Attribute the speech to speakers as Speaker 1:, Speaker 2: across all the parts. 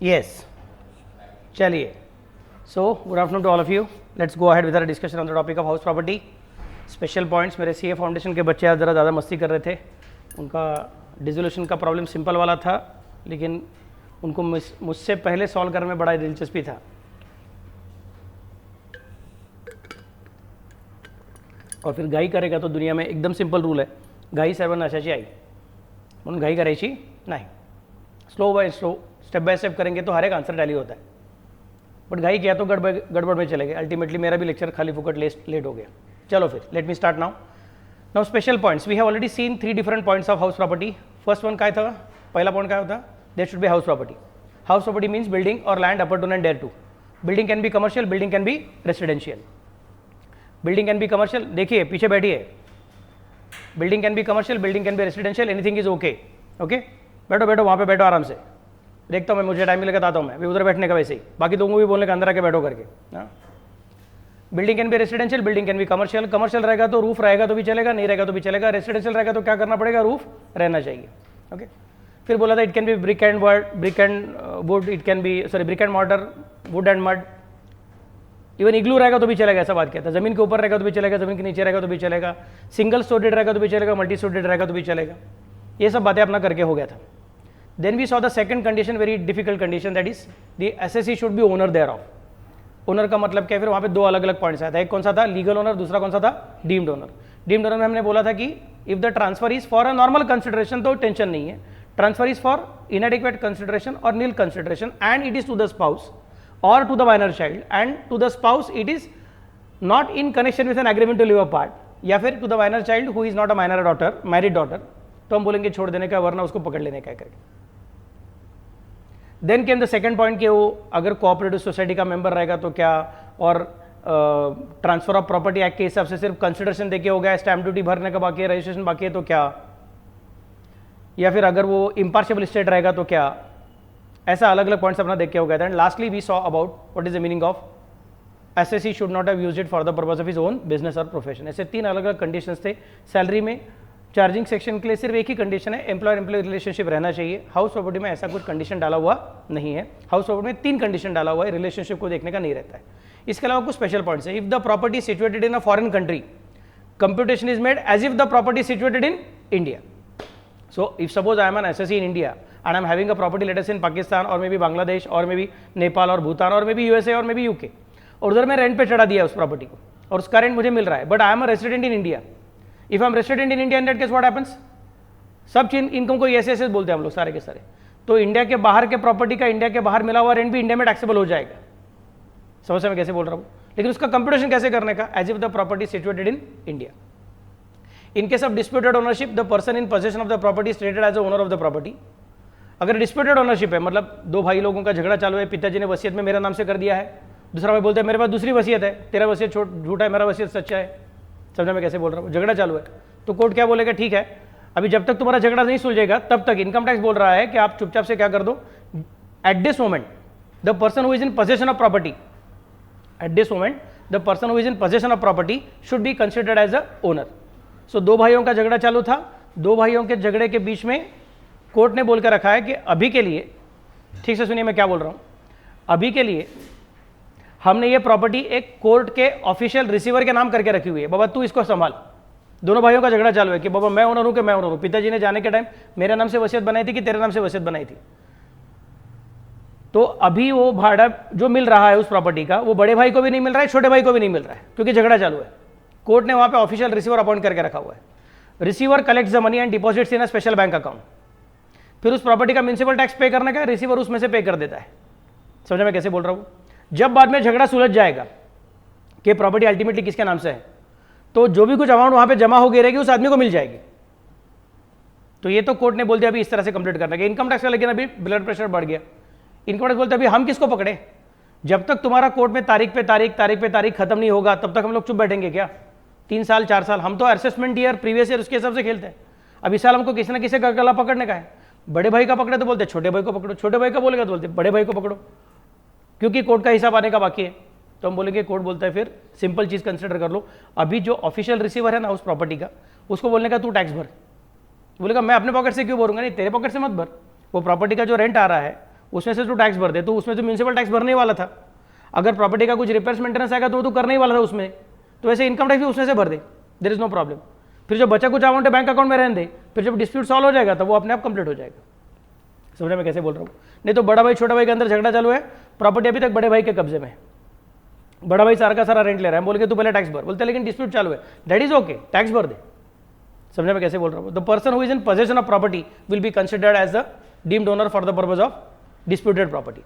Speaker 1: Yes. चलिए. So, good afternoon to all of you. Let's go ahead with our discussion on the topic of house property. Special points. मेरे CA foundation के बच्चे आज ज़रा ज़्यादा मस्ती कर रहे थे. उनका डिसोल्यूशन का प्रॉब्लम सिंपल वाला था, लेकिन उनको मुझसे पहले सॉल्व करने में बड़ा दिलचस्पी था. और फिर घाई करेगा तो दुनिया में एकदम सिंपल रूल है, घाई सर्व नाशाची आई. म्हणून घाई करायची नाही. Slow by slow, step by step करेंगे तो हर एक आंसर टैली होता है. बट घाई किया तो गड़बड़ में चले गए. अल्टीमेटली मेरा भी लेक्चर खाली फुकट लेट हो गया. चलो फिर let me start now special points. We have already seen 3 different points of house property. First one काय था, पहला पॉइंट काय होता, there should be house property. House property means building और land appurtenant thereto. Building can be commercial, building can be residential. Building can be commercial, देखिए पीछे बैठिए. Building can be commercial, building can be residential, anything is okay. Okay, बैठो बैठो वहाँ पे बैठो आराम से. देखता हूँ मैं, मुझे टाइम मिलेगा आता हूँ मैं भी उधर बैठने का. वैसे ही बाकी लोगों को भी बोलने का अंदर आके बैठो करके. Building can be residential, building can be commercial. Commercial रहेगा तो रूफ रहेगा तो भी चलेगा, नहीं रहेगा तो भी चलेगा. रेसिडेंशियल रहेगा तो क्या करना पड़ेगा, रूफ रहना चाहिए. ओके, फिर बोला था it can be brick and wood, it can be brick and mortar, wood and mud. Even igloo रहेगा तो भी चलेगा, ऐसा बात कहता है. जमीन के ऊपर रहेगा तो भी चलेगा, जमीन के नीचे रहेगा तो भी चलेगा. सिंगल स्टोरेड रहेगा तो भी चलेगा, मल्टी स्टोरेड रहेगा तो भी चलेगा. ये सब बातें अपना करके हो गया था. Then we saw the second condition, very difficult condition, that is the SSC should be owner thereof. Owner का मतलब क्या है, फिर वहाँ पे 2 अलग अलग पॉइंट्स आया था. एक कौन सा था, लीगल ओनर. दूसरा कौन सा था, डीम्ड ओनर. डीम्ड ओनर में हमने बोला था कि if the transfer is for a normal consideration तो टेंशन नहीं है. Transfer is for inadequate consideration और nil consideration and it is to the spouse or to the minor child, and to the spouse it is not in connection with an agreement to live apart, या फिर to the minor child who is not a minor daughter, married daughter, तो हम बोलेंगे छोड़ देने का, वरना उसको पकड़ लेने का करके. Then came the second point कि वो अगर कोऑपरेटिव सोसाइटी का मेंबर रहेगा तो क्या, और ट्रांसफर ऑफ प्रॉपर्टी एक्ट के हिसाब से सिर्फ कंसिडरेशन देके हो गया, स्टैम्प ड्यूटी भरने का बाकी है, रजिस्ट्रेशन बाकी है तो क्या, या फिर अगर वो इम्पार्शियल स्टेट रहेगा तो क्या. ऐसा अलग अलग पॉइंट्स अपना देख के हो गया था. And lastly we saw about what is the meaning of SSC should not have used it for the purpose of his own business और प्रोफेशन. ऐसे 3 अलग अलग कंडीशंस थे. सैलरी में चार्जिंग सेक्शन के लिए सिर्फ एक ही कंडीशन है, एम्प्लॉयर एम्प्लॉय रिलेशनशिप रहना चाहिए. हाउस प्रॉपर्टी में ऐसा कुछ कंडीशन डाला हुआ नहीं है. हाउस प्रॉपर्टी में 3 कंडीशन डाला हुआ है, रिलेशनशिप को देखने का नहीं रहता है. इसके अलावा कुछ स्पेशल पॉइंट्स है. If the property situated in a foreign country, computation is made as if the property situated in India. So if suppose I am an SSC in India and I am having a property, let us in Pakistan or maybe Bangladesh or maybe Nepal or Bhutan or maybe USA or maybe UK, और उधर मैं rent पे चढ़ा दिया उस property को और उसका रेंट मुझे मिल रहा है, but I am a resident in India. If I M resident in India in that case what happens, सब चीज इनकम को ऐसे ऐसे बोलते हैं हम लोग सारे के सारे. तो इंडिया के बाहर के प्रॉपर्टी का इंडिया के बाहर मिला हुआ रेंट भी इंडिया में टैक्सेबल हो जाएगा. समझ मैं कैसे बोल रहा हूँ, लेकिन उसका कंप्यूटेशन कैसे करने का, as if the property situated in India. In case of disputed ownership, the person in possession of the property is treated as the owner of the property. अगर disputed ownership है, मतलब 2 भाई लोगों का झगड़ा चालू है, पिताजी ने वसीयत में मेरा नाम से कर दिया है, दूसरा भाई बोलता है मेरे पास दूसरी वसीयत है, तेरा वसीयत झूठा है, मेरा वसीयत सच्चा है. समझा मैं कैसे बोल रहा हूँ, झगड़ा चालू है. तो कोर्ट क्या बोलेगा, ठीक है अभी जब तक तुम्हारा झगड़ा नहीं सुलझेगा तब तक इनकम टैक्स बोल रहा है कि आप चुपचाप से क्या कर दो, at this moment the person who is in possession of property, at this moment the person who is in possession of property should be considered as a owner. So 2 भाइयों का झगड़ा चालू था. 2 भाइयों के झगड़े के बीच में कोर्ट ने बोल कर रखा है कि अभी के लिए, ठीक से सुनिए मैं क्या बोल रहा हूं, अभी के लिए हमने ये प्रॉपर्टी एक कोर्ट के ऑफिशियल रिसीवर के नाम करके रखी हुई है. बाबा तू इसको संभाल. दोनों भाइयों का झगड़ा चालू है कि बाबा मैं ओनर हूं कि मैं ओनर हूं. पिताजी ने जाने के टाइम मेरे नाम से वसीयत बनाई थी कि तेरे नाम से वसीयत बनाई थी. तो अभी वो भाड़ा जो मिल रहा है उस प्रॉपर्टी का, वो बड़े भाई को भी नहीं मिल रहा है, छोटे भाई को भी नहीं मिल रहा है, क्योंकि झगड़ा चालू है. कोर्ट ने वहां पे ऑफिशियल रिसीवर अपॉइंट करके रखा हुआ है. Receiver collects the money and deposits in a special bank account. फिर उस प्रॉपर्टी का म्युनिसिपल टैक्स पे करने का रिसीवर उसमें से पे कर देता है. समझा मैं कैसे बोल रहा हूं. जब बाद में झगड़ा सुलझ जाएगा कि प्रॉपर्टी अल्टीमेटली किसके नाम से है, तो जो भी कुछ अमाउंट वहां पे जमा हो गई रहेगी उस आदमी को मिल जाएगी. तो ये तो कोर्ट ने बोल दिया अभी इस तरह से कंप्लीट करने का. इनकम टैक्स का लेकिन अभी ब्लड प्रेशर बढ़ गया. इनकम टैक्स बोलते अभी हम किसको पकड़े, जब तक तुम्हारा कोर्ट में तारीख पे तारीख खत्म नहीं होगा तब तक हम लोग चुप बैठेंगे क्या. 3 साल 4 साल हम तो असेसमेंट ईयर प्रीवियस ईयर उसके हिसाब से खेलते हैं. अब इस साल हमको किसी ना किसी का गला पकड़ने का है. बड़े भाई का पकड़े तो बोलते छोटे भाई को पकड़ो, छोटे भाई का बोलेगा तो बोलते बड़े भाई को पकड़ो, क्योंकि कोर्ट का हिसाब आने का बाकी है. तो हम बोलेंगे कोर्ट बोलता है फिर सिंपल चीज कंसिडर कर लो, अभी जो ऑफिशियल रिसीवर है ना उस प्रॉपर्टी का, उसको बोलने का तू टैक्स भर. बोलेगा मैं अपने पॉकेट से क्यों भरूंगा, नहीं तेरे पॉकेट से मत भर. वो प्रॉपर्टी का जो रेंट आ रहा है उसमें से तो टैक्स भर दे, तो उसमें तो म्यूनसिपल टैक्स भरने वाला था। अगर प्रॉपर्टी का कुछ रिपेयर्स मेंटेनेंस आएगा तो वो तो करने ही वाला था उसमें, तो वैसे इनकम टैक्स भी उसमें से भर दे, देयर इज नो प्रॉब्लम। फिर जो बचा कुछ अमाउंट है बैंक अकाउंट में रहने दे, फिर जब डिस्प्यूट सॉल्व हो जाएगा तो वो अपने आप कंप्लीट हो जाएगा। समझ में कैसे बोल रहा हूँ? नहीं तो बड़ा भाई छोटा भाई के अंदर झगड़ा चालू है, प्रॉपर्टी अभी तक बड़े भाई के कब्जे में, बड़ा भाई सारा का सारा रेंट ले रहा है, बोल के तू पहले टैक्स भर, बोलते लेकिन डिस्प्यूट चालू है, दैट इज ओके, टैक्स भर दे। समझ में कैसे बोल रहा हूँ? The person who is in possession of property will be considered as the deemed owner for the purpose of disputed property.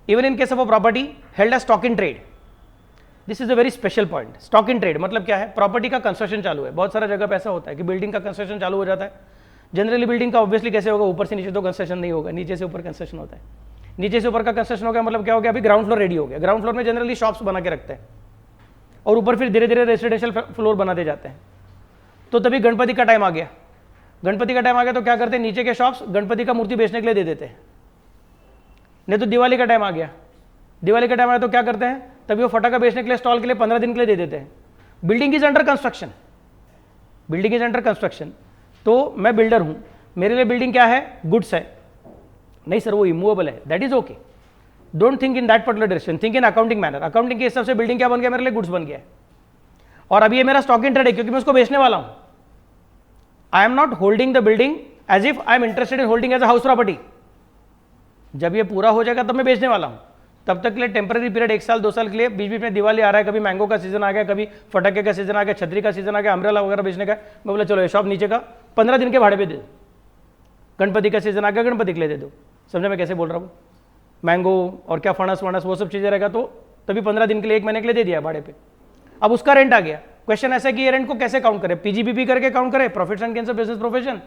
Speaker 1: Even in case of a property held as stock in trade, this is a very special point. Stock in trade मतलब क्या है? Property का construction चालू है, बहुत सारा जगह पे ऐसा होता है कि बिल्डिंग का कंस्ट्रक्शन चालू हो जाता है। जनरली बिल्डिंग का ऑब्वियसली कैसे होगा, ऊपर से नीचे तो कंस्ट्रक्शन नहीं होगा, नीचे से ऊपर कंस्ट्रक्शन होता है। नीचे से ऊपर का कंस्ट्रक्शन हो गया मतलब क्या हो गया, अभी ग्राउंड फ्लोर रेडी हो गया। ग्राउंड फ्लोर में जनरली शॉप्स बना के रखते हैं और ऊपर फिर धीरे धीरे रेसिडेंशियल फ्लोर बनाते जाते हैं। तो तभी गणपति का टाइम आ गया, गणपति का टाइम आ गया तो क्या करते हैं, नीचे के शॉप्स गणपति का मूर्ति बेचने के लिए दे देते हैं। नहीं तो दिवाली का टाइम आ गया, दिवाली का टाइम आया तो क्या करते हैं, तभी वो फटाका बेचने के लिए स्टॉल के लिए 15 दिन के लिए दे देते हैं। Building is under construction, building is under construction. तो मैं बिल्डर हूं, मेरे लिए बिल्डिंग क्या है, गुड्स है। नहीं सर वो इमूवेबल है, that is okay, don't think in that particular direction, think in accounting manner. Accounting के हिसाब से बिल्डिंग क्या बन गया, मेरे लिए गुड्स बन गया है। और अभी ये मेरा स्टॉक इन ट्रेड है क्योंकि मैं उसको बेचने वाला हूं। I am not holding the building as if I am interested in holding as a house property. जब ये पूरा हो जाएगा तब मैं बेचने वाला हूँ, तब तक के लिए टेम्पररी पीरियड 1 साल 2 साल के लिए, बीच बीच में दिवाली आ रहा है, कभी मैंगो का सीजन आ गया, कभी फटाके का सीजन आ गया, छतरी का सीजन आ गया, अम्ब्रेला वगैरह बेचने का। मैं बोला चलो ये शॉप नीचे का 15 दिन के भाड़े पे दे दो, गणपति का सीजन आ गया गणपति के लिए दे दो। समझा मैं कैसे बोल रहा हूँ? मैंगो और क्या फणस वणस वो सब चीज़ें रहेगा तो तभी 15 दिन के लिए 1 महीने के लिए दे दिया भाड़े पे। अब उसका रेंट आ गया। क्वेश्चन ऐसा है कि ये रेंट को कैसे काउंट करें, पीजीबीपी करके काउंट करें, profits and gains of business profession,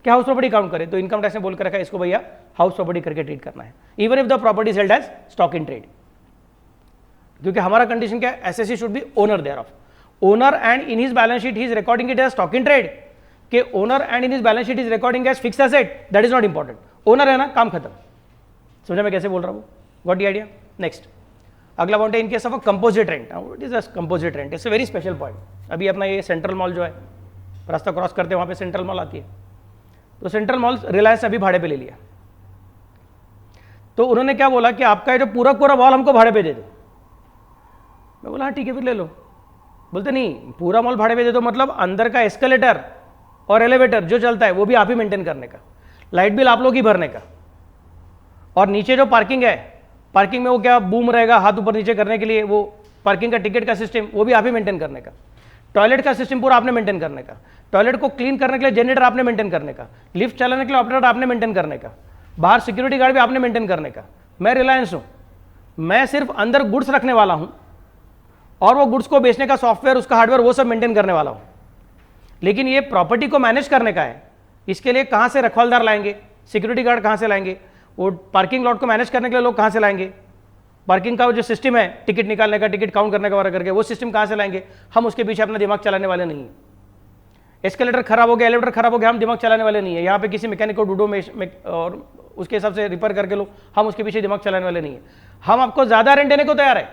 Speaker 1: क्या हाउस प्रॉपर्टी काउंट करें? तो इनकम टैक्स ने बोल कर रखा है इसको भैया हाउस प्रॉपर्टी करके ट्रीट करना है, even if the property is held as stock in trade. क्योंकि हमारा कंडीशन क्या है, assessee should be owner thereof, owner and in his balance sheet he is recording it as stock in trade, के owner and in his balance sheet is recording as fixed asset, that is not important. Owner है ना, काम खत्म। समझा मैं कैसे बोल रहा हूँ? Got the idea? नेक्स्ट अगला पॉइंट है इन case of a composite rent. It is a composite rent, it's a very special point. अभी अपना ये सेंट्रल मॉल जो है, रास्ता क्रॉस करते हैं वहाँ पे सेंट्रल मॉल आती है, तो सेंट्रल मॉल रिलायंस अभी भाड़े पे ले लिया। तो उन्होंने क्या बोला कि आपका ये जो पूरा पूरा मॉल हमको भाड़े पे दे दो। मैं बोला हाँ ठीक है फिर ले लो। बोलते नहीं, पूरा मॉल भाड़े पे दे दो मतलब अंदर का एस्केलेटर और एलिवेटर जो चलता है वो भी आप ही मेंटेन करने का, लाइट बिल आप लोग ही भरने का, और नीचे जो पार्किंग है, पार्किंग में वो क्या बूम रहेगा हाथ ऊपर नीचे करने के लिए, वो पार्किंग का टिकट का सिस्टम वो भी आप ही मेंटेन करने का, टॉयलेट का सिस्टम पूरा आपने मेंटेन करने का, टॉयलेट को क्लीन करने के लिए जनरेटर आपने मेंटेन करने का, लिफ्ट चलाने के लिए ऑपरेटर आपने मेंटेन करने का, बाहर सिक्योरिटी गार्ड भी आपने मेंटेन करने का। मैं रिलायंस हूं, मैं सिर्फ अंदर गुड्स रखने वाला हूं और वो गुड्स को बेचने का सॉफ्टवेयर, उसका हार्डवेयर वो सब मेंटेन करने वाला हूं। लेकिन ये प्रॉपर्टी को मैनेज करने का है, इसके लिए कहां से रखवालदार लाएंगे, सिक्योरिटी गार्ड कहां से लाएंगे, वो पार्किंग लॉट को मैनेज करने के लिए लोग कहां से लाएंगे, पार्किंग का जो सिस्टम है टिकट निकालने का, टिकट काउंट करने का वगैरह करके वो सिस्टम कहां से लाएंगे, हम उसके पीछे अपना दिमाग चलाने वाले नहीं है। एस्केलेटर खराब हो गया, एलिवेटर खराब हो गया, हम दिमाग चलाने वाले नहीं है। यहाँ पे किसी मैकेनिक को ढूंढो और उसके हिसाब से रिपेयर करके लो, हम उसके पीछे दिमाग चलाने वाले नहीं है। हम आपको ज्यादा रेंट देने को तैयार है,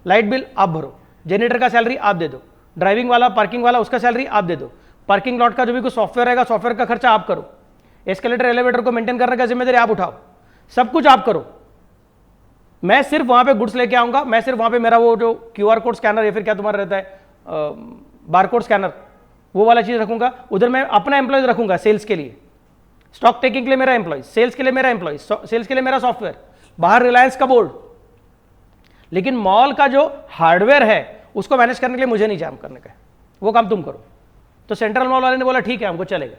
Speaker 1: लाइट बिल आप भरो, जनरेटर का सैलरी आप दे दो, ड्राइविंग वाला पार्किंग वाला उसका सैलरी आप दे दो, पार्किंग लॉट का जो भी कुछ सॉफ्टवेयर रहेगा सॉफ्टवेयर का खर्चा आप करो, एस्केलेटर एलिवेटर को मेंटेन करने का जिम्मेदारी आप उठाओ, सब कुछ आप करो। मैं सिर्फ वहां पे गुड्स लेके आऊंगा, मैं सिर्फ वहां पे मेरा वो जो क्यूआर कोड स्कैनर या फिर क्या तुम्हारा रहता है बारकोड स्कैनर, वो वाला चीज रखूंगा। उधर मैं अपना एम्प्लॉयज रखूंगा सेल्स के लिए, स्टॉक टेकिंग के लिए मेरा एम्प्लॉय, सेल्स के लिए मेरा एम्प्लॉय, सेल्स के लिए मेरा सॉफ्टवेयर, बाहर रिलायंस का बोर्ड। लेकिन मॉल का जो हार्डवेयर है उसको मैनेज करने के लिए मुझे नहीं काम करने का है, वो काम तुम करो। तो सेंट्रल मॉल वाले ने बोला ठीक है हमको चलेगा।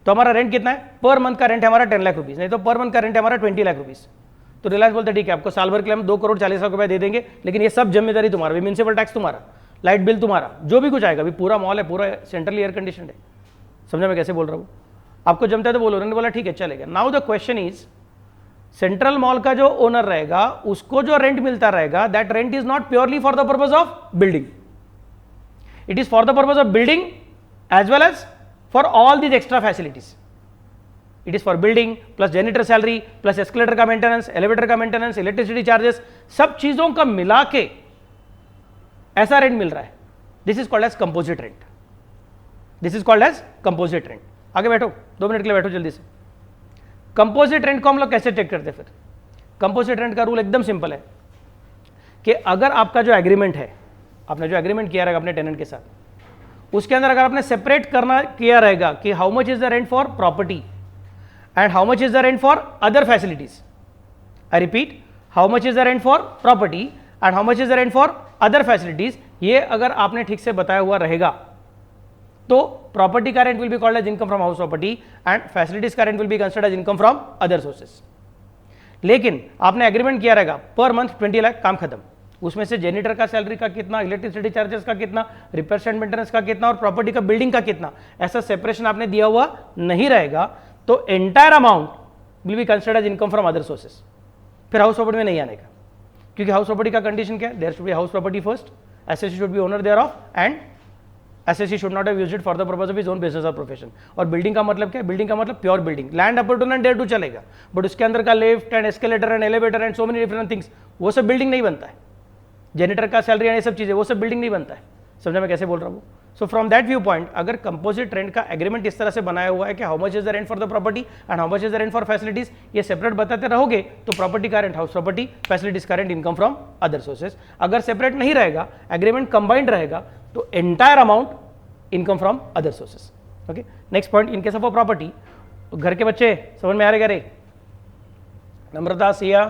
Speaker 1: तो हमारा रेंट कितना है, पर मंथ का रेंट है हमारा 10 लाख रुपीज, नहीं तो पर मंथ का रेंट है हमारा 20 लाख रुपीज। तो रिलायंस बोलते ठीक है आपको साल भर के लिए हम 2 करोड़ 40 लाख रुपए दे देंगे, लेकिन ये सब जिम्मेदारी तुम्हारा, म्यूनिसिपल टैक्स तुम्हारा, लाइट बिल तुम्हारा, जो भी कुछ आएगा। अभी पूरा मॉल है, पूरा सेंट्रली एयर कंडीशन है। समझा मैं कैसे बोल रहा हूँ? आपको जमता है तो बोलो। उन्होंने बोला ठीक है चलेगा। Now the question is, central mall का जो ओनर रहेगा उसको जो रेंट मिलता रहेगा, that rent is not purely for the purpose of building, it is for the purpose of building as well as for all these extra facilities. It is for building plus janitor salary plus escalator का maintenance, elevator का maintenance, electricity charges, सब चीजों का मिला के ऐसा rent मिल रहा है। This is called as composite rent, this is called as composite rent. आगे बैठो, 2 मिनट के लिए बैठो जल्दी से। कंपोजिट रेंट को हम लोग कैसे चेक करते हैं फिर? कंपोजिट रेंट का रूल एकदम सिंपल है कि अगर आपका जो एग्रीमेंट है, आपने जो एग्रीमेंट किया रहेगा अपने टेनेंट के साथ, उसके अंदर अगर आपने सेपरेट करना किया रहेगा कि how much is the rent for property and how much is the rent for other facilities, I repeat, how much is the rent for property and how much is the rent for other facilities, ये अगर आपने ठीक से बताया हुआ रहेगा तो property का rent will be called as income from house property and facilities का rent will be considered as income from other sources. लेकिन आपने एग्रीमेंट किया रहेगा पर मंथ 20 लाख, काम खत्म। उसमें से जेनिटर का सैलरी का कितना, इलेक्ट्रिसिटी चार्जेस का कितना, रिपेयर एंड मेंटेनेंस का कितना और प्रॉपर्टी का बिल्डिंग का कितना, ऐसा सेपरेशन आपने दिया हुआ नहीं रहेगा तो entire amount will be considered as income from other sources. फिर हाउस प्रॉपर्टी में नहीं आने का, क्योंकि हाउस प्रॉपर्टी का कंडीशन क्या है, there should be house property first, SSC should be owner thereof and SSC should not have used it for the purpose of his own business और profession. और बिल्डिंग का मतलब क्या है, building का मतलब pure building, land appurtenant thereto चलेगा, but उसके अंदर का lift and escalator and elevator and so many different things, वो सब बिल्डिंग नहीं बनता है। जेनिटर का सैलरी एंड ये सब चीजें, वो सब बिल्डिंग नहीं बनता है। समझा मैं कैसे बोल रहा हूँ? So from that view point, अगर कंपोजिट रेंट का एग्रीमेंट इस तरह से बनाया हुआ है कि how much is the rent for the property and how much is the rent for facilities, ये सेपरेट बताते रहोगे तो प्रॉपर्टी का रेंट हाउस प्रॉपर्टी, फैसिलिटीज का rent income from other sources. अगर सेपरेट नहीं रहेगा, एग्रीमेंट कंबाइंड रहेगा, तो entire amount income from other sources. Okay, next point, in case of a property, घर के बच्चे समझ में आ रहे? Namrata, Siya?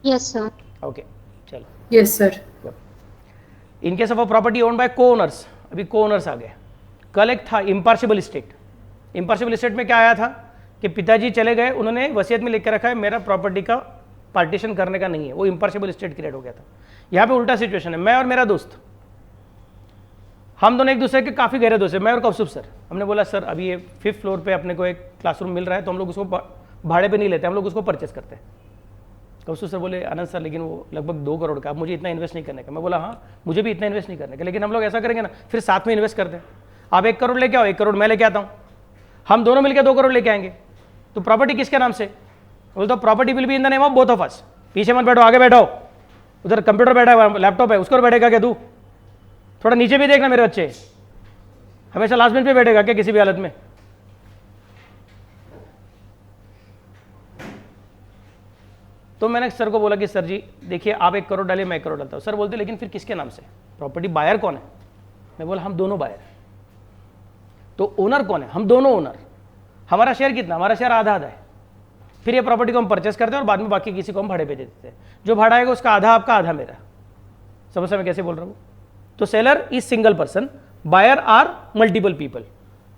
Speaker 2: Yes sir.
Speaker 1: Okay, चलो।
Speaker 3: Yes sir.
Speaker 1: In case of a property owned by co-owners, अभी को ओनर्स आ गए। कल एक था इम्पार्शिबल स्टेट। इम्पार्शिबल स्टेट में क्या आया था कि पिताजी चले गए, उन्होंने वसीयत में लिख के रखा है मेरा प्रॉपर्टी का पार्टीशन करने का नहीं है, वो इम्पार्शिबल स्टेट क्रिएट हो गया था। यहाँ पे उल्टा सिचुएशन है, मैं और मेरा दोस्त, हम दोनों एक दूसरे के काफ़ी गहरे दोस्त हैं, मैं और कौसुफ सर। हमने बोला सर अभी ये 5th फ्लोर पे अपने को एक क्लासरूम मिल रहा है, तो हम लोग उसको भाड़े पे नहीं लेते, हम लोग उसको परचेस करते हैं। कौसुफ सर बोले आनंद सर लेकिन वो लगभग 2 करोड़ का, अब मुझे इतना इन्वेस्ट नहीं करने का। मैं बोला हाँ मुझे भी इतना इन्वेस्ट नहीं करने का, लेकिन हम लोग ऐसा करेंगे ना, फिर साथ में इन्वेस्ट करते हैं। आप 1 करोड़ लेके आओ, 1 करोड़ मैं लेके आता हूँ, हम दोनों मिलकर 2 करोड़ लेके आएंगे। तो प्रॉपर्टी किसके नाम से? बोलता property will be in the name of both of us. पीछे मत बैठो, आगे बैठो, उधर कंप्यूटर बैठा है, लैपटॉप है, उसको बैठेगा क्या तू? थोड़ा नीचे भी देखना मेरे बच्चे, हमेशा लास्ट बेंच पे बैठेगा क्या किसी भी हालत में? तो मैंने सर को बोला कि सर जी देखिए आप 1 करोड़ डालिए, मैं 1 करोड़ डालता हूँ। सर बोलते लेकिन फिर किसके नाम से? प्रॉपर्टी बायर कौन है? मैं बोला हम दोनों बायर। तो ओनर कौन है? हम दोनों ओनर। हमारा शेयर कितना? हमारा शेयर आधा आधा है। फिर ये प्रॉपर्टी को हम परचेस करते हैं और बाद में बाकी किसी को हम भाड़े पे दे देते हैं। जो भाड़ा आएगा उसका आधा आपका, आधा मेरा। समझ मैं कैसे बोल रहा हूँ? तो seller is single person, buyer are multiple people.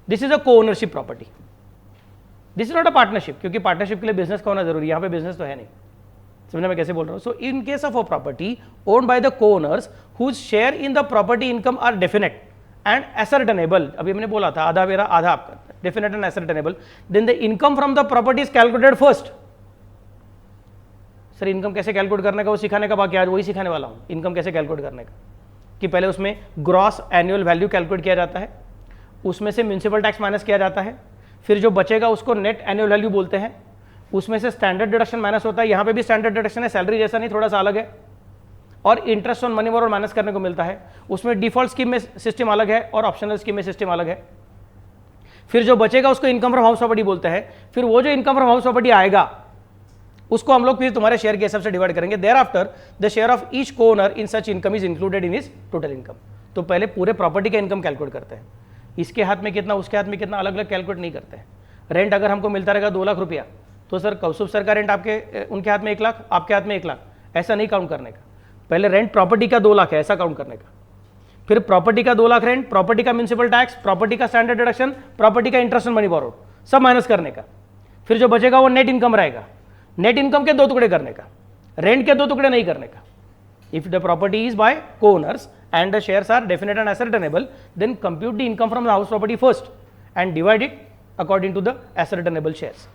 Speaker 1: This is a co-ownership property. This is not a partnership, क्योंकि पार्टनरशिप के लिए बिजनेस का होना जरूरी है, यहाँ पे बिजनेस तो है नहीं। समझना मैं कैसे बोल रहा हूँ? So in case of a property owned by the co-owners whose share in the property income are definite and ascertainable, अभी मैंने बोला था आधा मेरा आधा आपका, definite and ascertainable, then the income from the property is calculated first. Sir income कैसे calculate करने का वो सिखाने का बाकी, आज वही सिखाने वाला हूँ, इनकम कैसे कैलकुलेट करने का। कि पहले उसमें ग्रॉस एनुअल वैल्यू कैलकुलेट किया जाता है, उसमें से म्युनिसिपल टैक्स माइनस किया जाता है, फिर जो बचेगा उसको नेट एनुअल वैल्यू बोलते हैं, उसमें से स्टैंडर्ड डिडक्शन माइनस होता है। यहाँ पे भी स्टैंडर्ड डिडक्शन है, सैलरी जैसा नहीं, थोड़ा सा अलग है, और interest on money borrowed minus करने को मिलता है। उसमें डिफॉल्ट स्कीम में सिस्टम अलग है और ऑप्शनल स्कीम में सिस्टम अलग है। फिर जो बचेगा उसको इनकम फ्रॉम हाउस प्रॉपर्टी बोलते हैं। फिर वो जो इनकम फ्रॉम हाउस प्रॉपर्टी आएगा उसको हम लोग फिर तुम्हारे शेयर के हिसाब से डिवाइड करेंगे। Thereafter the share of each co-owner in such income is included in his total income. तो पहले पूरे प्रॉपर्टी का इनकम कैलकुलेट करते हैं, इसके हाथ में कितना उसके हाथ में कितना, अलग अलग कैलकुलेट नहीं करते हैं। रेंट अगर हमको मिलता रहेगा 2 लाख रुपया, तो सर कौसुफ सर का रेंट आपके उनके हाथ में 1 लाख, आपके हाथ में 1 लाख, ऐसा नहीं काउंट करने का। पहले रेंट प्रॉपर्टी का 2 लाख है ऐसा काउंट करने का, फिर प्रॉपर्टी का 2 लाख रेंट, प्रॉपर्टी का म्युनिसिपल टैक्स, प्रॉपर्टी का स्टैंडर्ड डिडक्शन, प्रॉपर्टी का इंटरेस्ट ऑन मनी बोरोड, सब माइनस करने का। फिर जो बचेगा वो नेट इनकम रहेगा, नेट इनकम के 2 टुकड़े करने का, रेंट के 2 टुकड़े नहीं करने का। If the property is by co-owners and the shares are definite and ascertainable, then compute the income from the house property first and divide it according to the ascertainable shares.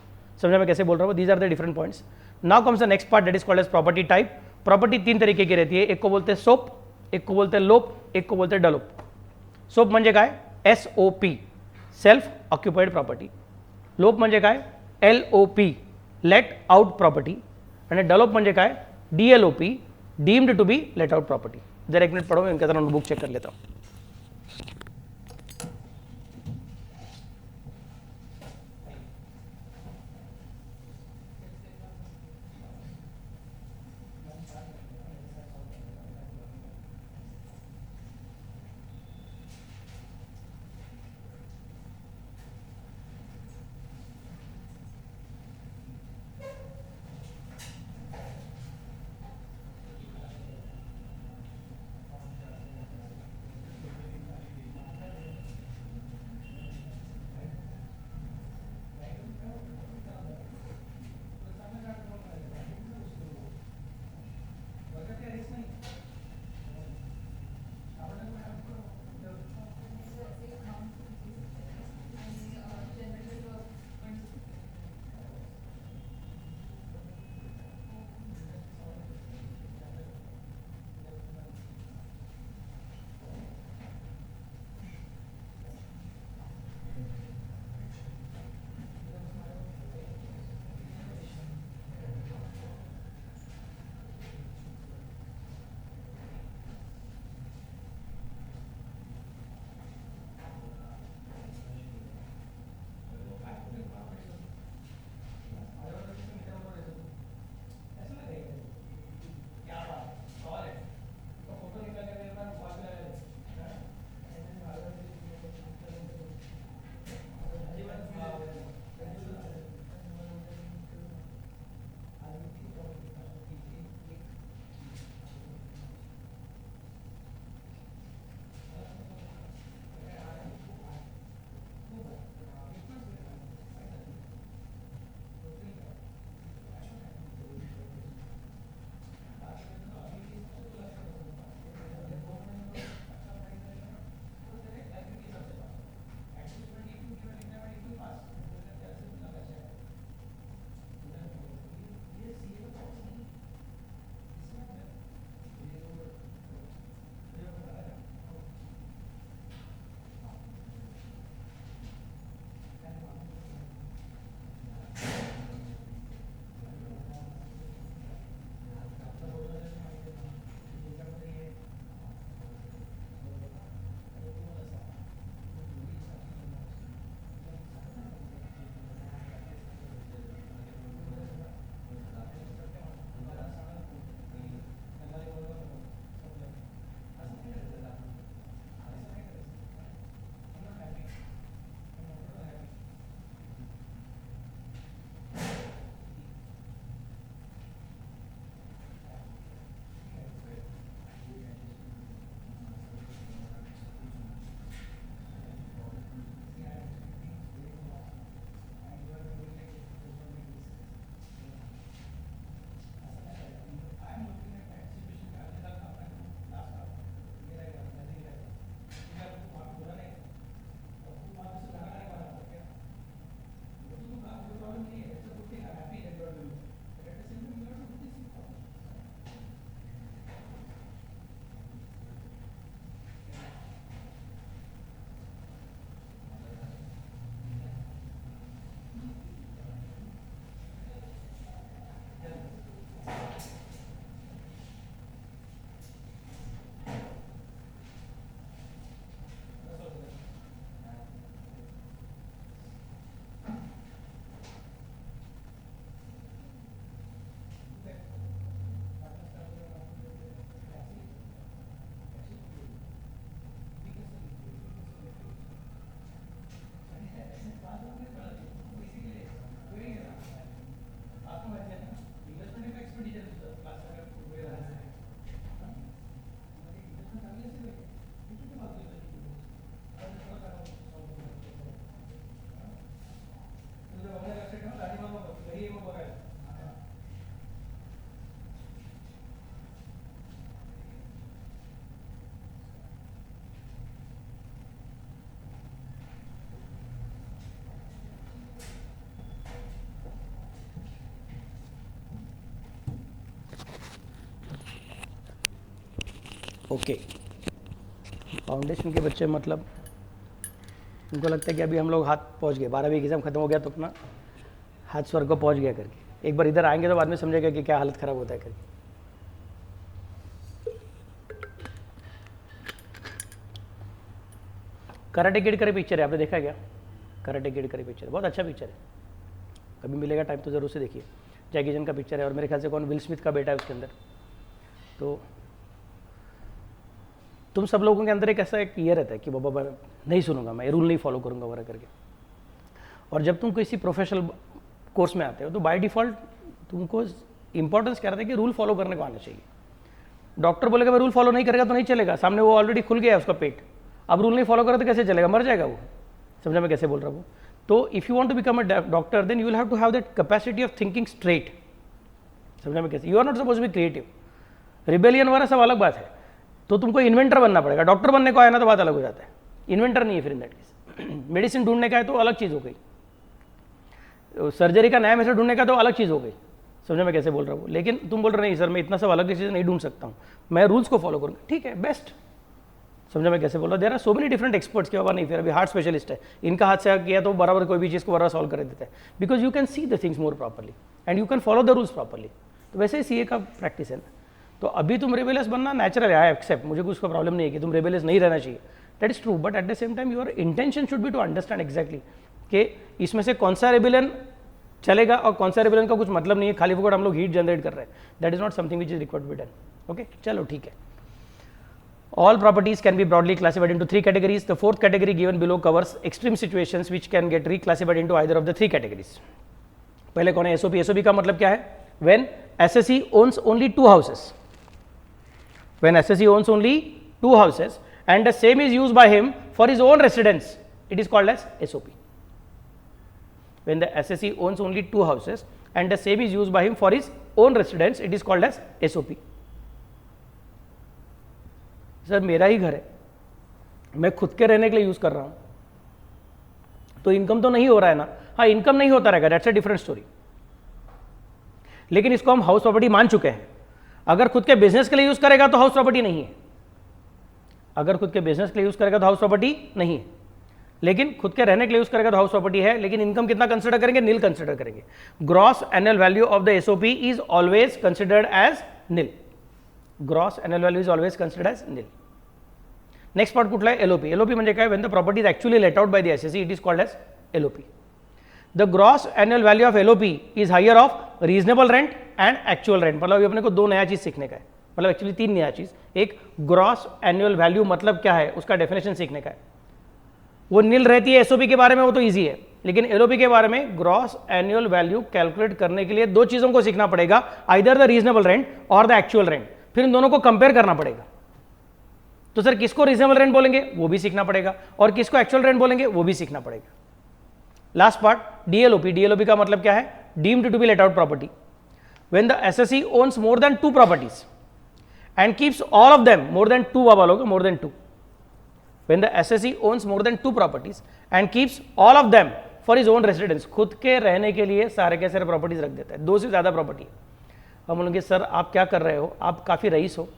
Speaker 1: समझा मैं कैसे बोल रहा हूँ? These are the different points. Now comes the next part that is called as property type. Property 3 तरीके की रहती है, एक को बोलते हैं सोप, एक को बोलते हैं लोप, एक को बोलते हैं डलोप. सोप म्हणजे काय? SOP, self occupied property. LOP म्हणजे काय? LOP, let out property. आणि डलोप म्हणजे काय? DLOP, deemed to be let out property. जरा 1 मिनट पढ़ो, मैं इनका जरा नोटबुक चेक कर लेता हूँ. ओके, फाउंडेशन के बच्चे मतलब उनको लगता है कि अभी हम लोग हाथ पहुंच गए, 12वीं एग्जाम खत्म हो गया तो अपना हाथ स्वर्ग को पहुंच गया करके। एक बार इधर आएंगे तो बाद में समझेगा कि क्या हालत खराब होता है करके। कराटे किड का पिक्चर है, आपने देखा क्या? कराटे किड का पिक्चर बहुत अच्छा पिक्चर है, कभी मिलेगा टाइम तो जरूर से देखिए। जैकी चैन का पिक्चर है और मेरे ख्याल से कौन विल स्मिथ का बेटा है उसके अंदर। तो तुम सब लोगों के अंदर एक ऐसा एक ये रहता है कि बाबा मैं नहीं सुनूंगा, मैं रूल नहीं फॉलो करूंगा वगैरह करके। और जब तुम किसी प्रोफेशनल कोर्स में आते हो तो बाय डिफ़ॉल्ट तुमको इंपॉर्टेंस क्या रहता है कि रूल फॉलो करने को आना चाहिए। डॉक्टर बोलेगा मैं रूल फॉलो नहीं करेगा तो नहीं चलेगा, सामने वो ऑलरेडी खुल गया है उसका पेट, अब रूल नहीं फॉलो करे तो कैसे चलेगा, मर जाएगा वो। समझा मैं कैसे बोल रहा हूँ? तो if you want to become a doctor then you will have to have that capacity of thinking straight. समझा मैं कैसे? You are not suppose to be creative, rebellion वाला सब अलग बात है। तो तुमको इन्वेंटर बनना पड़ेगा, डॉक्टर बनने को आया ना तो बात अलग हो जाता है, इन्वेंटर नहीं है फिर इन दैट केस। मेडिसिन ढूंढने का है तो अलग चीज़ हो गई, सर्जरी का नया मेथड ढूंढने का तो अलग चीज़ हो गई। समझा मैं कैसे बोल रहा हूँ? लेकिन तुम बोल रहे नहीं सर मैं इतना सब अलग चीज़ नहीं ढूंढ सकता हूँ, मैं रूल्स को फॉलो करूँगा, ठीक है बेस्ट। समझा मैं कैसे बोल रहा हूँ? There are so many different experts के बाबा नहीं, फिर अभी हार्ट स्पेशलिस्ट है, इनका हाथ से किया तो बराबर कोई भी चीज़ को बराबर सॉल्व कर देता है, because you can see the things more properly and you can follow the rules properly. तो वैसे ही सीए का प्रैक्टिस है ना। तो अभी तुम रेबेलियस बनना नेचुरल है, आई एक्सेप्ट, मुझे कुछ प्रॉब्लम नहीं है कि तुम रेबेलियस नहीं रहना चाहिए, that is true, but at the same time your intention should be to understand exactly कि इसमें से कौन सा रेबेलियन चलेगा और कौन सा रेबेलियन का कुछ मतलब नहीं है, खाली फुकट हम लोग हीट जनरेट कर रहे हैं, that is not something which is required be done. Okay चलो ठीक है। All properties can be broadly classified into three categories. The fourth category given below covers extreme situations which can get reclassified into either of the three categories. पहले कौन है? SOP. SOP का मतलब क्या है? When SSE owns only two houses. When SSE owns only two houses and the same is used by him for his own residence, it is called as SOP. When the SSE owns only two houses and the same is used by him for his own residence, it is called as SOP. Sir मेरा ही घर है, मैं खुद के रहने के लिए use कर रहा हूं, तो इनकम तो नहीं हो रहा है ना। हाँ इनकम नहीं होता रहेगा, दैट्स अ डिफरेंट स्टोरी, लेकिन इसको हम हाउस प्रॉपर्टी मान चुके हैं। अगर खुद के बिजनेस के लिए यूज करेगा तो हाउस प्रॉपर्टी नहीं है, अगर खुद के बिजनेस के लिए यूज करेगा तो हाउस प्रॉपर्टी नहीं है, लेकिन खुद के रहने के लिए यूज करेगा तो हाउस प्रॉपर्टी है। लेकिन इनकम कितना कंसिडर करेंगे? नील कंसिडर करेंगे। Gross annual value of the SOP is always considered as nil, gross annual value is always considered as nil. Next part कुठला आहे? एलओपी. एलओपी म्हणजे काय? When the property is actually let out by the SSC it is called as LOP. The gross annual value of LOP is higher of reasonable rent and actual rent. मतलब अभी अपने को दो नया चीज सीखने का है, मतलब एक्चुअली तीन नया चीज. एक ग्रॉस एनुअल वैल्यू मतलब क्या है उसका डेफिनेशन सीखने का है. वो नील रहती है एसओपी के बारे में, वो तो ईजी है, लेकिन एलओपी के बारे में ग्रॉस एनुअल वैल्यू कैलकुलेट करने के लिए दो चीजों को सीखना पड़ेगा, आइदर द रीजनेबल रेंट और द एक्चुअल रेंट. फिर इन दोनों को कंपेयर करना पड़ेगा. तो सर किसको रीजनेबल रेंट बोलेंगे वो भी सीखना पड़ेगा, और किसको एक्चुअल रेंट बोलेंगे वो भी सीखना पड़ेगा. Last part डीएलओपी. डीएलओपी का मतलब क्या है? Deemed to be let out property. When the SSC owns more than two properties and keeps all of them more than two. बाबा लोग more than two. When the SSE owns more than two properties and keeps all of them for his own residence, खुद के रहने के लिए सारे के सारे प्रॉपर्टीज रख देता है. दो से ज्यादा प्रॉपर्टी. हम बोलेंगे सर आप क्या कर रहे हो, आप काफी रईस हो,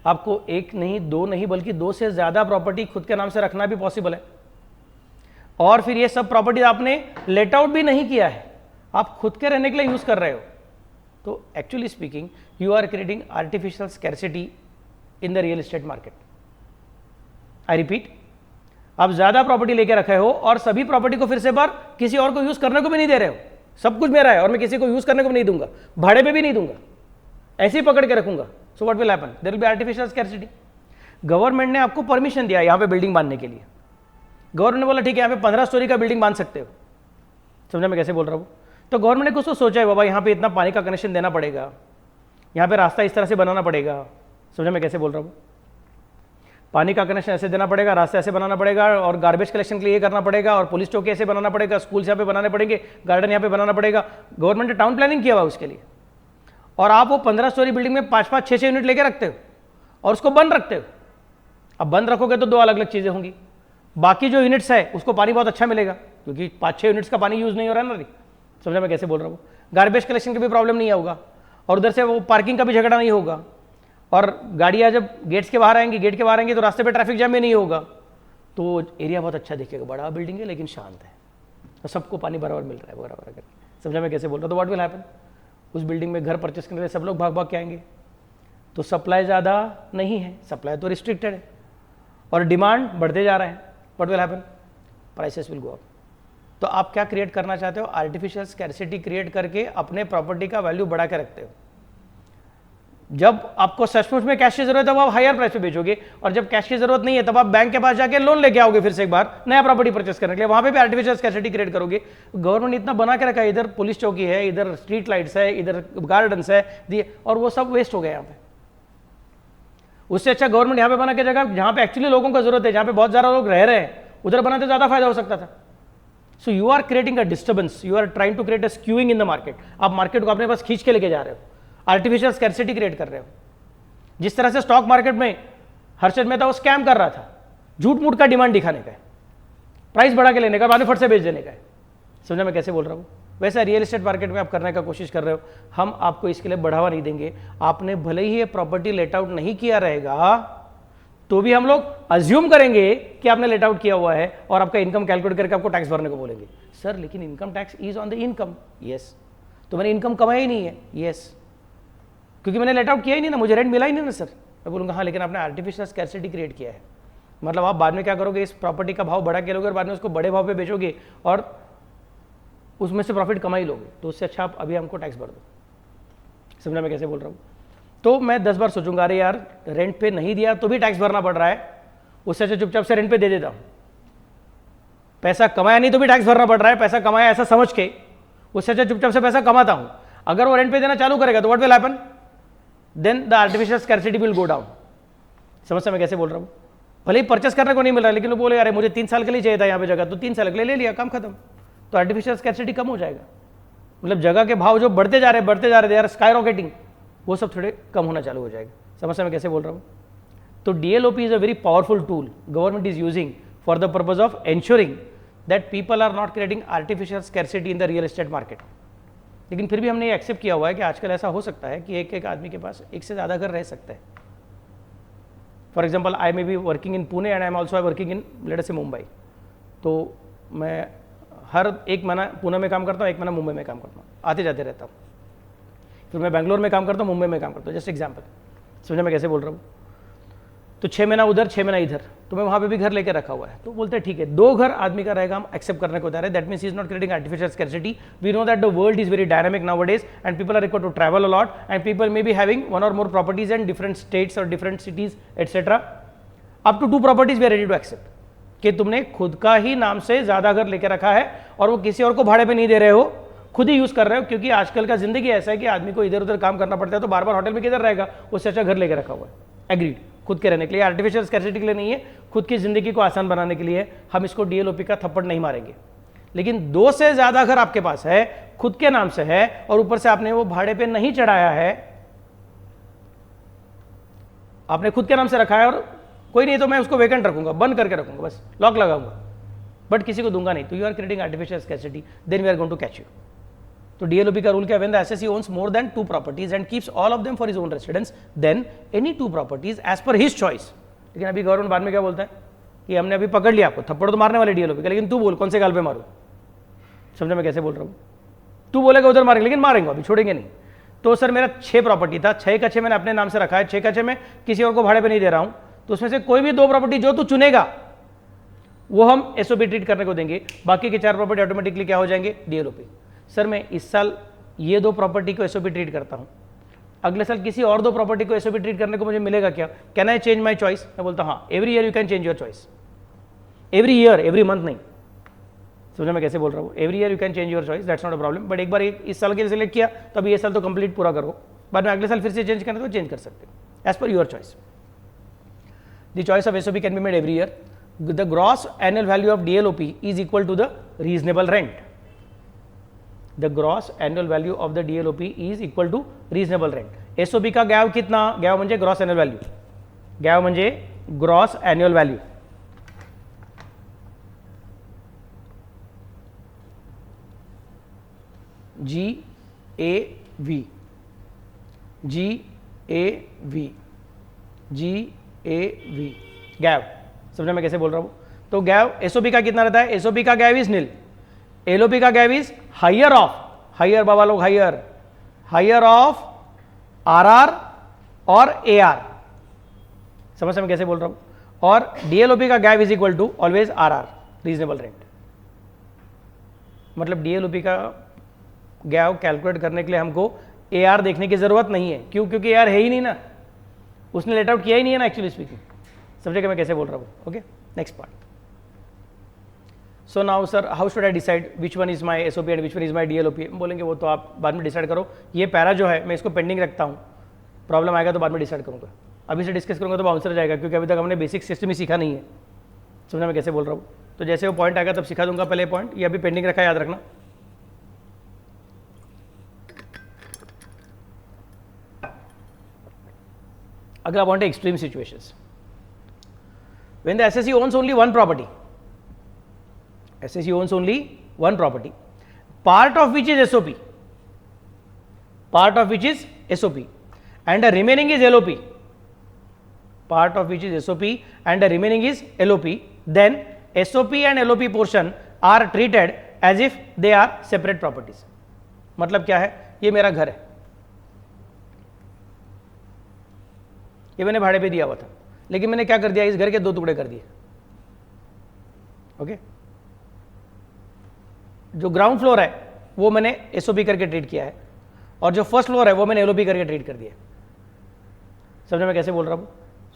Speaker 1: आपको एक नहीं दो नहीं बल्कि दो से ज्यादा प्रॉपर्टी खुद के नाम से रखना भी पॉसिबल है, और फिर ये सब प्रॉपर्टी आपने लेट आउट भी नहीं किया है, आप खुद के रहने के लिए यूज कर रहे हो. तो actually speaking you are creating artificial scarcity in the real estate market. I repeat, आप ज्यादा प्रॉपर्टी लेके रखे हो और सभी प्रॉपर्टी को फिर से बार किसी और को यूज करने को भी नहीं दे रहे हो. सब कुछ मेरा है और मैं किसी को यूज करने को भी नहीं दूंगा, भाड़े पे भी नहीं दूंगा, ऐसे ही पकड़ के रखूंगा. So what will happen? There will be artificial scarcity. Government ने आपको परमिशन दिया यहां पे बिल्डिंग बांधने के लिए. गवर्नमेंट ने बोला ठीक है यहां पे 15 स्टोरी का बिल्डिंग बांध सकते हो. समझा मैं कैसे बोल रहा हूं? तो गवर्नमेंट ने कुछ तो सोचा है, बाबा यहां पे इतना पानी का कनेक्शन देना पड़ेगा, यहां पे रास्ता इस तरह से बनाना पड़ेगा. समझा मैं कैसे बोल रहा हूं? पानी का कनेक्शन ऐसे देना पड़ेगा, रास्ते ऐसे बनाना पड़ेगा, और गार्बेज कलेक्शन के लिए ये करना पड़ेगा, और पुलिस चौकी ऐसे बनाना पड़ेगा, स्कूल्स यहाँ पे बनाने पड़ेंगे, गार्डन यहाँ पे बनाना पड़ेगा. गवर्नमेंट ने टाउन प्लानिंग किया हुआ उसके लिए, और आप वो 15 स्टोरी बिल्डिंग में 5-5, 6-6 यूनिट लेके रखते हो और उसको बंद रखते हो. अब बंद रखोगे तो दो अलग अलग चीजें होंगी. बाकी जो यूनिट्स है उसको पानी बहुत अच्छा मिलेगा, क्योंकि 5-6 यूनिट्स का पानी यूज नहीं हो रहा है ना. समझा मैं कैसे बोल रहा हूँ? गार्बेज कलेक्शन की भी प्रॉब्लम नहीं होगा, और उधर से वो पार्किंग का भी झगड़ा नहीं होगा, और गाड़ियाँ जब गेट्स के बाहर आएंगी, गेट के बाहर आएंगी तो रास्ते पे ट्रैफिक जाम भी नहीं होगा, तो एरिया बहुत अच्छा दिखेगा, बड़ा बिल्डिंग है लेकिन शांत है, तो सबको पानी बराबर मिल रहा है वगैरह वगैरह करके। समझा मैं कैसे बोल रहा हूँ? तो व्हाट विल हैपन, उस बिल्डिंग में घर परचेस करने के लिए सब लोग भाग भाग के आएंगे, तो सप्लाई ज़्यादा नहीं है, सप्लाई तो रिस्ट्रिक्टेड है और डिमांड बढ़ते जा रहे हैं, what will happen, prices will go up. तो आप क्या क्रिएट करना चाहते हो? आर्टिफिशियल स्कैर्सिटी क्रिएट करके अपने प्रॉपर्टी का वैल्यू बढ़ा के रखते हो। जब आपको सचमुच में कैश की जरूरत है तब आप हायर प्राइस पे बेचोगे, और जब कैश की जरूरत नहीं है तब आप बैंक के पास जाके लोन लेके आओगे फिर से एक बार नया प्रॉपर्टी परचेस करने के लिए, वहां पे भी आर्टिफिशियल स्कैर्सिटी क्रिएट करोगे। गवर्नमेंट इतना बना के रखा है, इधर पुलिस चौकी है, इधर स्ट्रीट लाइट्स है, इधर गार्डन्स है, और वो सब वेस्ट हो गया यहाँ पे। उससे अच्छा गवर्नमेंट यहाँ पे बना के जगह जहां पे एक्चुअली लोगों को जरूरत है, जहां पे बहुत ज्यादा लोग रह रहे हैं, उधर बनाते ज्यादा फायदा हो सकता था। So you are creating a disturbance, you are trying to create a skewing in the market. आप मार्केट को अपने पास खींच के लेके जा रहे हो, आर्टिफिशियल स्कैर्सिटी क्रिएट कर रहे हो। जिस तरह से स्टॉक मार्केट में हर्षद मेहता वो स्कैम कर रहा था, झूठ मूठ का डिमांड दिखाने का है, प्राइस बढ़ा के लेने का, बाद में फट से बेच देने का है। समझा मैं कैसे बोल रहा हूँ? वैसा रियल एस्टेट मार्केट में आप करने का कोशिश कर रहे हो, हम आपको इसके लिए बढ़ावा नहीं देंगे। आपने भले ही ये प्रॉपर्टी लेट आउट नहीं किया रहेगा तो भी हम लोग अज्यूम करेंगे कि आपने लेट आउट किया हुआ है और आपका इनकम कैलकुलेट करके आपको टैक्स भरने को बोलेंगे। सर लेकिन income tax is on the income. Yes, तो मैंने इनकम कमाया ही नहीं है। यस, क्योंकि मैंने लेट आउट किया ही नहीं ना, मुझे रेंट मिला ही नहीं ना सर। मैं बोलूँगा हाँ, लेकिन आपने आर्टिफिशियल स्कैर्सिटी क्रिएट किया है। मतलब आप बाद में क्या करोगे, इस प्रॉपर्टी का भाव बढ़ा के लोगे और बाद में उसको बड़े भाव पे बेचोगे और उसमें से प्रॉफिट कमा ही लोगे, तो उससे अच्छा आप अभी हमको टैक्स भर दो। समझा मैं कैसे बोल रहा हूँ? तो मैं 10 बार सोचूंगा, अरे यार रेंट पे नहीं दिया तो भी टैक्स भरना पड़ रहा है, उससे अच्छा चुपचाप से रेंट पे दे देता हूँ। पैसा कमाया नहीं तो भी टैक्स भरना पड़ रहा है, पैसा कमाया ऐसा समझ के, उससे अच्छा चुपचाप से पैसा कमाता हूँ। अगर वो रेंट पे देना चालू करेगा तो what will happen, then the artificial scarcity will go down. समझ मैं कैसे बोल रहा हूँ? भले ही परचेस करने को नहीं मिल रहा, लेकिन वो बोले अरे मुझे 3 साल के लिए चाहिए था यहाँ पे जगह, तो 3 साल के लिए ले लिया, काम खत्म। तो आर्टिफिशियल स्कैर्सिटी कम हो जाएगा। मतलब जगह के भाव जो बढ़ते जा रहे दे आर स्काई रॉकेटिंग, वो सब थोड़े कम होना चालू हो जाएगा। समझ मैं कैसे बोल रहा हूँ? तो DLOP is a very powerful tool government is using for the purpose of ensuring that people are not creating artificial scarcity in the real estate market. लेकिन फिर भी हमने ये एक्सेप्ट किया हुआ है कि आजकल ऐसा हो सकता है कि एक एक आदमी के पास एक से ज़्यादा घर रह सकता है। For example I may be working in Pune and I am also working in let us से मुंबई। तो मैं हर एक महीना पुणे में काम करता हूँ, एक महीना मुंबई में काम करता हूँ, आते जाते रहता हूँ। फिर मैं बेंगलोर में काम करता हूँ, मुंबई में काम करता हूँ, जस्ट एग्जाम्पल। समझा मैं कैसे बोल रहा हूँ? तो 6 महीना उधर 6 महीना इधर, तो मैं वहाँ पे भी घर लेके रखा हुआ है। तो बोलते हैं ठीक है 2 घर आदमी का रहेगा, हम एक्सेप्ट करने को तैयार है। That means he is not creating artificial scarcity. We know that the world is very dynamic nowadays and people are required to travel a lot and people may be having 1 or more properties and different states और different cities etcetera. Up to 2 properties we are ready to accept कि तुमने खुद का ही नाम से ज्यादा घर लेके रखा है और वो किसी और को भाड़े पे नहीं दे रहे हो, खुद ही यूज कर रहे हो। क्योंकि आजकल का जिंदगी ऐसा है कि आदमी को इधर उधर काम करना पड़ता है, तो बार बार होटल में किधर रहेगा, उससे अच्छा घर लेके रखा हुआ है। एग्रीड, खुद के रहने के लिए, आर्टिफिशियल स्कैर्सिटी के लिए नहीं है, खुद की जिंदगी को आसान बनाने के लिए। हम इसको डीएलओपी का थप्पड़ नहीं मारेंगे। लेकिन 2 से ज्यादा घर आपके पास है, खुद के नाम से है और ऊपर से आपने वो भाड़े पे नहीं चढ़ाया है, आपने खुद के नाम से रखा है और कोई नहीं तो मैं उसको वेकेंट रखूंगा, बंद करके रखूंगा, बस लॉक लगाऊंगा, बट किसी को दूंगा नहीं, तो you are creating artificial scarcity, then we are going to catch you. तो डीएलओपी का रूल क्या है, when the SSC owns more than 2 properties and keeps all of them for his own residence, then any 2 properties as per his choice. लेकिन अभी government बाद में क्या बोलता है कि हमने अभी पकड़ लिया आपको, थप्पड़ तो मारने वाले डीएलओपी का, लेकिन तू बोल कौन से गाल पे मारू। समझा मैं कैसे बोल रहा हूँ? तू बोलेगा उधर मारेंगे, लेकिन मारेंगे, अभी छोड़ेंगे नहीं। तो सर मेरा 6 प्रॉपर्टी था, 6 का 6 मैंने अपने नाम से रखा है, 6 का 6 मैं किसी और को भाड़े पे नहीं दे रहा हूँ, तो उसमें से कोई भी 2 प्रॉपर्टी जो तू चुनेगा वो हम एसओपी ट्रीट करने को देंगे, बाकी के 4 प्रॉपर्टी ऑटोमेटिकली क्या हो जाएंगे, डीएलओपी। सर मैं इस साल ये 2 प्रॉपर्टी को एसओपी ट्रीट करता हूँ, अगले साल किसी और 2 प्रॉपर्टी को एसओपी ट्रीट करने को मुझे मिलेगा क्या, can I change my choice? मैं बोलता हूँ हाँ, every year you can change your choice, every year, every month नहीं। समझा मैं कैसे बोल रहा हूँ? Every year you can change your choice, that's not a problem. But एक बार इस साल के लिए सिलेक्ट किया तो अभी ये साल तो कंप्लीट पूरा करो, बाद में अगले साल फिर से चेंज करना तो चेंज कर सकते हो, as per your choice. The choice of SOP can be made every year. The gross annual value of DLOP is equal to the reasonable rent. The gross annual value of the DLOP is equal to reasonable rent. SOP का gave कितना, gave म्हणजे gross annual value, gave म्हणजे gross annual value. GAV, GAV GAV, gave. समझे मैं कैसे बोल रहा हूँ? तो गैव एसओपी का कितना रहता है? एसओपी का गैव इज नील, एलओपी का GAV is higher of, higher बाबा लोग, हायर ऑफ आरआर और एआर। समझ मैं कैसे बोल रहा हूँ? और डीएलओपी का GAV is equal to always RR, reasonable rent. मतलब डीएलओपी का गैव कैलकुलेट करने के लिए हमको एआर देखने की जरूरत नहीं है। क्यों? क्योंकि एआर है ही नहीं ना, उसने लेट आउट किया ही नहीं है ना एक्चुअली स्पीकिंग। समझेगा मैं कैसे बोल रहा हूँ? Okay, next part. So now sir how should I decide which one is my SOP and which one is my DLOP? बोलेंगे वो तो आप बाद में डिसाइड करो। ये पैरा जो है मैं इसको पेंडिंग रखता हूँ, प्रॉब्लम आएगा तो बाद में डिसाइड करूँगा। अभी से डिस्कस करूँगा तो बाउंसर जाएगा, क्योंकि अभी तक हमने बेसिक सिस्टम ही सीखा नहीं है। समझना मैं कैसे बोल रहा हूँ? तो जैसे वो पॉइंट आएगा तब सिखा दूंगा। पहले पॉइंट ये अभी पेंडिंग रखा है, याद रखना। अगला पॉइंट है extreme situations. When the SSE owns only one property, SSE owns only one property, part of which is SOP, part of which is SOP, and the remaining is LOP, part of which is SOP and the remaining is LOP, then SOP and LOP portion are treated as if they are separate properties. मतलब क्या है? ये मेरा घर है, ये मैंने भाड़े पे दिया हुआ था, लेकिन मैंने क्या कर दिया? इस घर के दो टुकड़े कर दिए। ओके, जो ग्राउंड फ्लोर है वो मैंने एसओपी करके ट्रीट किया है, और जो फर्स्ट फ्लोर है वो मैंने एलओपी करके ट्रीट कर दिया। समझे मैं कैसे बोल रहा हूँ?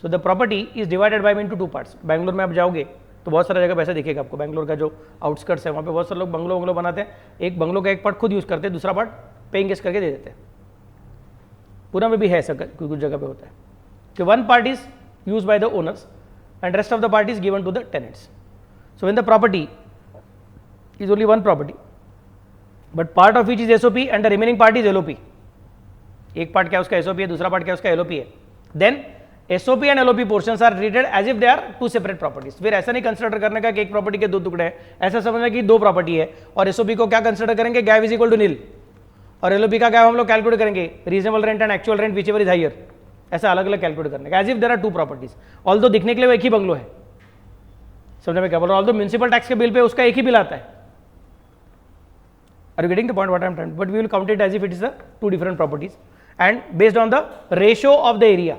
Speaker 1: So the property is divided by into two parts. Bangalore में आप जाओगे तो बहुत सारा जगह वैसे दिखेगा आपको। बैंगलोर का जो आउटस्कर्ट्स है वहाँ पे बहुत सारे लोग बंगलो बनाते हैं। एक बंगलो का एक पार्ट खुद यूज़ करते हैं, दूसरा पार्ट पेइंग गेस्ट करके दे देते हैं। पूरा में भी है ऐसा, कुछ जगह पे होता है कि one part is used by the owners and rest of the part is given to the tenants. So when the property is only one property but part of which is SOP and the remaining part is LOP, एक part क्या उसका SOP है, दूसरा part क्या उसका LOP है, then SOP and LOP portions are treated as if they are two separate properties. फिर ऐसा नहीं कंसिडर करने का कि एक प्रॉपर्टी के दो टुकड़े हैं, ऐसा समझना कि दो प्रॉपर्टी है। और SOP को क्या कंसिडर करेंगे? GAV is equal to nil, और LOP का गैव हम लोग कैलकुलेट करेंगे reasonable rent and actual rent whichever is higher. ऐसा अलग अलग कैलकुलेट करने का, as if there are two properties. Although दिखने के लिए वो एक ही बंगलो है। समझ में क्या बोल रहा हूं? ऑल्दो म्युनिसिपल टैक्स के बिल पे उसका एक ही बिल आता है। Are you getting the point what I am trying? But we will count it as if it is two different properties and based on the ratio of the area.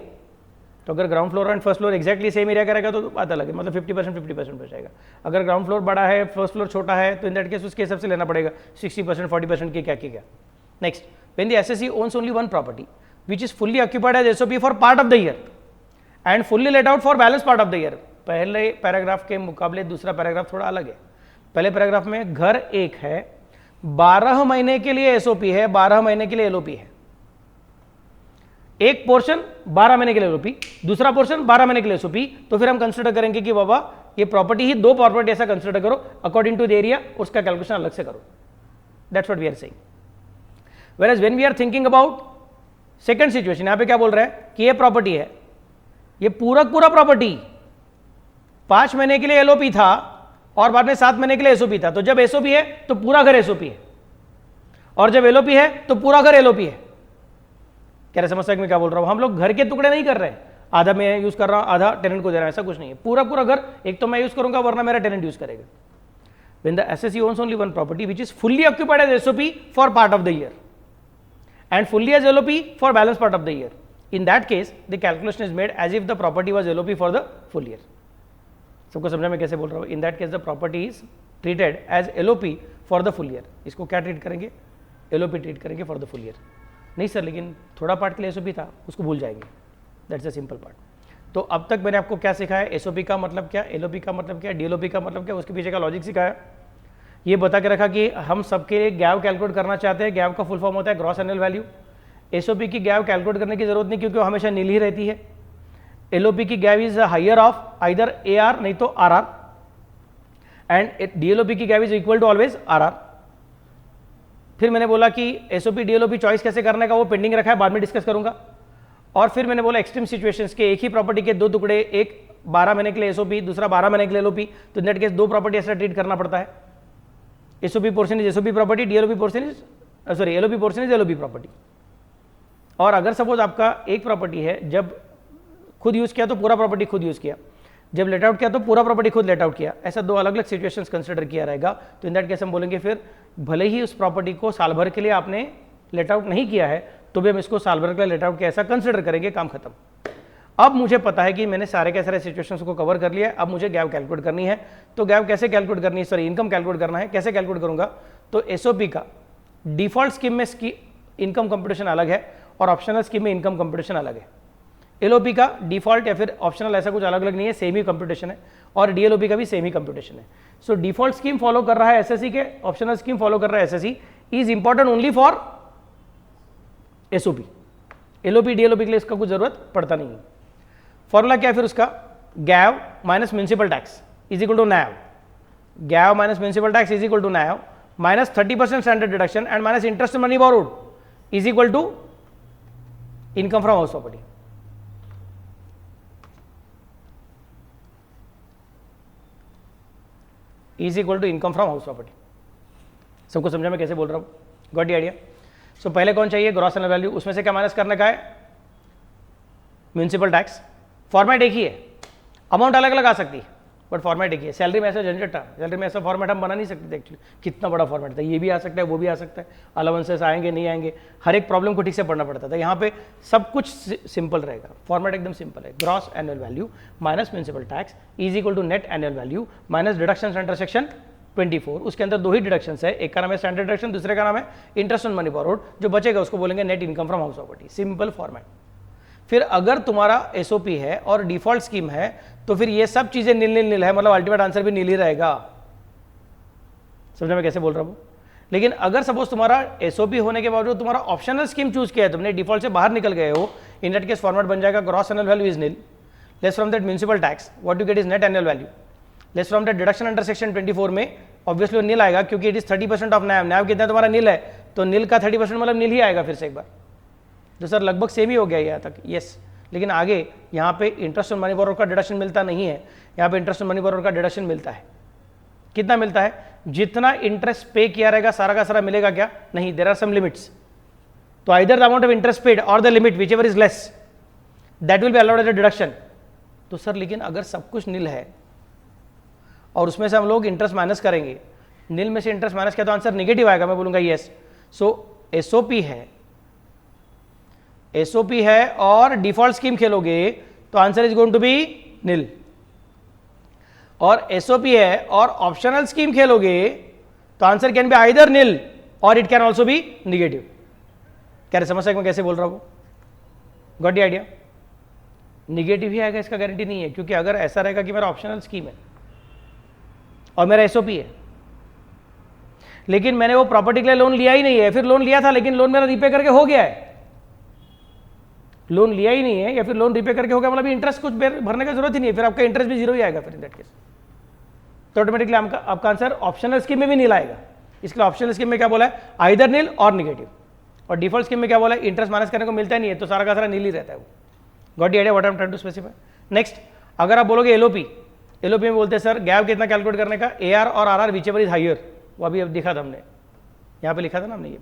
Speaker 1: तो अगर ground floor and first floor exactly same area का रहेगा तो बात अलग है, मतलब 50% बचाएगा। अगर ग्राउंड फ्लोर बड़ा है, फर्स्ट फ्लोर छोटा है, तो इन दैट केस उसके हिसाब से लेना पड़ेगा 60% 40% की क्या। Next, when the SSE owns only one property which is fully occupied as SOP for part of the year and fully let out for balance part of the year. पहले paragraph के मुकाबले दूसरा पैराग्राफ थोड़ा अलग है। पहले paragraph में घर एक है, 12 महीने के लिए SOP है, 12 महीने के लिए LOP है। एक पोर्शन 12 महीने के लिए LOP, दूसरा पोर्शन 12 महीने के लिए SOP। तो फिर हम कंसिडर करेंगे कि बाबा ये प्रॉपर्टी ही दो प्रॉपर्टी ऐसा कंसिडर करो अकॉर्डिंग टू द एरिया, उसका कैलकुलेशन अलग से करो। That's what we are saying. Whereas when we are thinking about second situation, यहां पे क्या बोल रहा है कि ये प्रॉपर्टी है, ये पूरा प्रॉपर्टी 5 महीने के लिए एलओपी था और बाद में 7 महीने के लिए एसओपी था। तो जब एसओपी है तो पूरा घर एसओपी है, और जब एलओपी है तो पूरा घर एलओपी है। कह रहे समझ सकते मैं क्या बोल रहा हूं? हम लोग घर के टुकड़े नहीं कर रहे हैं, आधा मैं यूज कर रहा हूं, आधा टेनेंट को दे रहा हूं, ऐसा कुछ नहीं है। पूरा घर एक तो मैं यूज करूंगा, वरना मेरा टेनेंट यूज करेगा। When the SSE owns only one property which is fully occupied as SOP for part of the year and fully as LOP for balance part of the year, in that case the calculation is made as if the property was LOP for the full year. सबको समझा मैं कैसे बोल रहा हूँ? In that case the property is treated as LOP for the full year. इसको क्या treat करेंगे? LOP ट्रीट करेंगे for the full year. नहीं सर, लेकिन थोड़ा पार्ट के लिए SOP था, उसको भूल जाएंगे। That's a simple part. तो अब तक मैंने आपको क्या सिखाया? SOP का मतलब क्या, LOP का मतलब क्या, DLOP का मतलब क्या, उसके पीछे का लॉजिक सिखाया। ये बता के रखा कि हम सबके लिए गैव कैलकुलेट करना चाहते हैं। गैव का फुल फॉर्म होता है ग्रॉस एनुअल वैल्यू। एसओपी की गैव कैलकुलेट करने की जरूरत नहीं, क्योंकि वो हमेशा नील ही रहती है। एलओपी की GAV is higher of either AR नहीं तो आरआर, एंड डीएलओपी की GAV is equal to always RR. फिर मैंने बोला कि एसओपी डीएलओपी चॉइस कैसे करने का वो पेंडिंग रखा है, बाद में डिस्कस करूंगा। और फिर मैंने बोला एक्सट्रीम सिचुएशंस के एक ही प्रॉपर्टी के दो टुकड़े, एक 12 महीने के लिए एसओपी, दूसरा 12 महीने के लिए एलओपी, तो इन दैट केस दो प्रॉपर्टी ऐसा ट्रीट करना पड़ता है। SOP portion is SOP property, DLOP portion is LOP portion is LOP property. और अगर सपोज आपका एक प्रॉपर्टी है, जब खुद यूज़ किया तो पूरा प्रॉपर्टी खुद यूज़ किया, जब लेट आउट किया तो पूरा प्रॉपर्टी खुद लेट आउट किया, ऐसा दो अलग अलग सिचुएशंस कंसिडर किया रहेगा। तो इन दैट केस हम बोलेंगे फिर भले ही उस प्रॉपर्टी को साल भर के लिए आपने लेट आउट नहीं किया है तो भी हम इसको साल भर के लिए लेट आउट किया ऐसा कंसिडर करेंगे, काम खत्म। अब मुझे पता है कि मैंने सारे के सारे सिचुएशंस को कवर कर लिया है, अब मुझे गैप कैलकुलेट करनी है। तो गैप कैसे कैलकुलेट करनी है, सॉरी इनकम कैलकुलेट करना है। कैसे कैलकुलेट करूंगा, तो एसओपी का डिफॉल्ट स्कीम में इनकम कंप्यूटेशन अलग है और ऑप्शनल स्कीम में इनकम कंप्यूटेशन अलग है। एलओपी का डिफॉल्ट या फिर ऑप्शनल ऐसा कुछ अलग अलग नहीं है, सेम ही कंप्यूटेशन है, और डीएलओपी का भी सेम ही कंप्यूटेशन है। सो डिफॉल्ट स्कीम फॉलो कर रहा है एसएससी के, ऑप्शनल स्कीम फॉलो कर रहा है assessee, is important only for SOP. LOP DLOP के लिए इसका कुछ जरूरत पड़ता नहीं है। फॉर्मूला क्या है फिर उसका, GAV minus municipal tax is equal to NAV, GAV minus municipal tax is equal to NAV minus 30% standard deduction and minus interest money borrowed is equal to income from house property. Is equal to income from house property. सबको समझा मैं कैसे बोल रहा हूँ, got the idea. सो पहले कौन चाहिए, ग्रॉस एनुअल वैल्यू, उसमें से क्या माइनस करने का है, म्यूनिसिपल टैक्स। फॉर्मेट एक ही है, अमाउंट अलग अलग आ सकती है बट फॉर्मेट एक ही है। सैलरी में ऐसा झंझट था, सैलरी में ऐसा फॉर्मेट हम बना नहीं सकते थे एक्चुअली, कितना बड़ा फॉर्मेट था, ये भी आ सकता है वो भी आ सकता है, अलाउंसेस आएंगे नहीं आएंगे, हर एक प्रॉब्लम को ठीक से पढ़ना पड़ता था। यहाँ पे सब कुछ सिंपल रहेगा, फॉर्मेट एकदम सिंपल है। Gross annual value minus municipal tax is equal to net annual value minus deduction under section 24। उसके अंदर दो ही डिडक्शंस है, एक का नाम है स्टैंडर्ड डिडक्शन, दूसरे का नाम है इंटरेस्ट ऑन मनी बोरोड। जो बचेगा उसको बोलेंगे net income from house property, simple format. फिर अगर तुम्हारा एसओपी है और डिफॉल्ट स्कीम है तो फिर ये सब चीजें नील नील नील है, मतलब अल्टीमेट आंसर भी नील ही रहेगा। समझा मैं कैसे बोल रहा हूं। लेकिन अगर सपोज तुम्हारा एसओपी होने के बावजूद तुम्हारा ऑप्शनल स्कीम चूज किया है, तुमने डिफॉल्ट से बाहर निकल गए हो, इन दैट केस फॉर्मेट बन जाएगा gross annual value is nil, less from that municipal tax, what you get is net annual value, less from that deduction under section 24 में ऑब्वियसली नील आएगा क्योंकि it is 30% of NAV, NAV कितना तुम्हारा नील है तो नील का 30% मतलब नील ही आएगा फिर से एक बार। तो सर लगभग सेम ही हो गया यहाँ तक, यस। लेकिन आगे यहाँ पे इंटरेस्ट ऑन मनी बोरोड का डिडक्शन मिलता नहीं है, यहाँ पे इंटरेस्ट ऑन मनी बोरोड का डिडक्शन मिलता है। कितना मिलता है, जितना इंटरेस्ट पे किया रहेगा सारा का सारा मिलेगा क्या, नहीं, देयर आर सम लिमिट्स। तो either the amount of interest paid और the limit whichever is less that will be allowed as a deduction. तो सर लेकिन अगर सब कुछ नील है और उसमें से हम लोग इंटरेस्ट माइनस करेंगे, नील में से इंटरेस्ट माइनस किया तो आंसर नेगेटिव आएगा, मैं बोलूंगा यस। सो एसओपी है, एसओपी है और डिफॉल्ट स्कीम खेलोगे तो answer is going to be nil, और एसओपी है और ऑप्शनल स्कीम खेलोगे तो answer can be either nil और it can also be negative. क्या समझ मैं कैसे बोल रहा हूं, गॉट द आइडिया। निगेटिव ही आएगा इसका गारंटी नहीं है, क्योंकि अगर ऐसा रहेगा कि मेरा ऑप्शनल स्कीम है और मेरा एसओपी है लेकिन मैंने वो प्रॉपर्टी के लिए लोन लिया ही नहीं है, फिर लोन लिया था लेकिन लोन मेरा रिपे करके हो गया है, लोन लिया ही नहीं है या फिर लोन रिपे करके हो गया, मतलब इंटरेस्ट कुछ भरने का जरूरत ही नहीं है, फिर आपका इंटरेस्ट भी जीरो ही आएगा फिर इन दैट केस। तो ऑटोमेटिकली आपका आंसर ऑप्शनल स्कीम में भी नील आएगा। इसके लिए ऑप्शनल स्कीम में क्या बोला है, आइदर नील और निगेटिव, और डिफॉल्ट स्कीम में क्या बोला है, इंटरेस्ट माइनस करने को मिलता ही नहीं है तो सारा का सारा नील ही रहता है वो। Got the idea what I am trying to specify. Next, अगर आप बोलोगे एलओपी, एलओपी में बोलते हैं सर गैप कितना कैलकुलेट करने का, एआर और RR whichever is higher, वो अभी अब दिखा था हमने, यहाँ पे लिखा था ना हमने, ये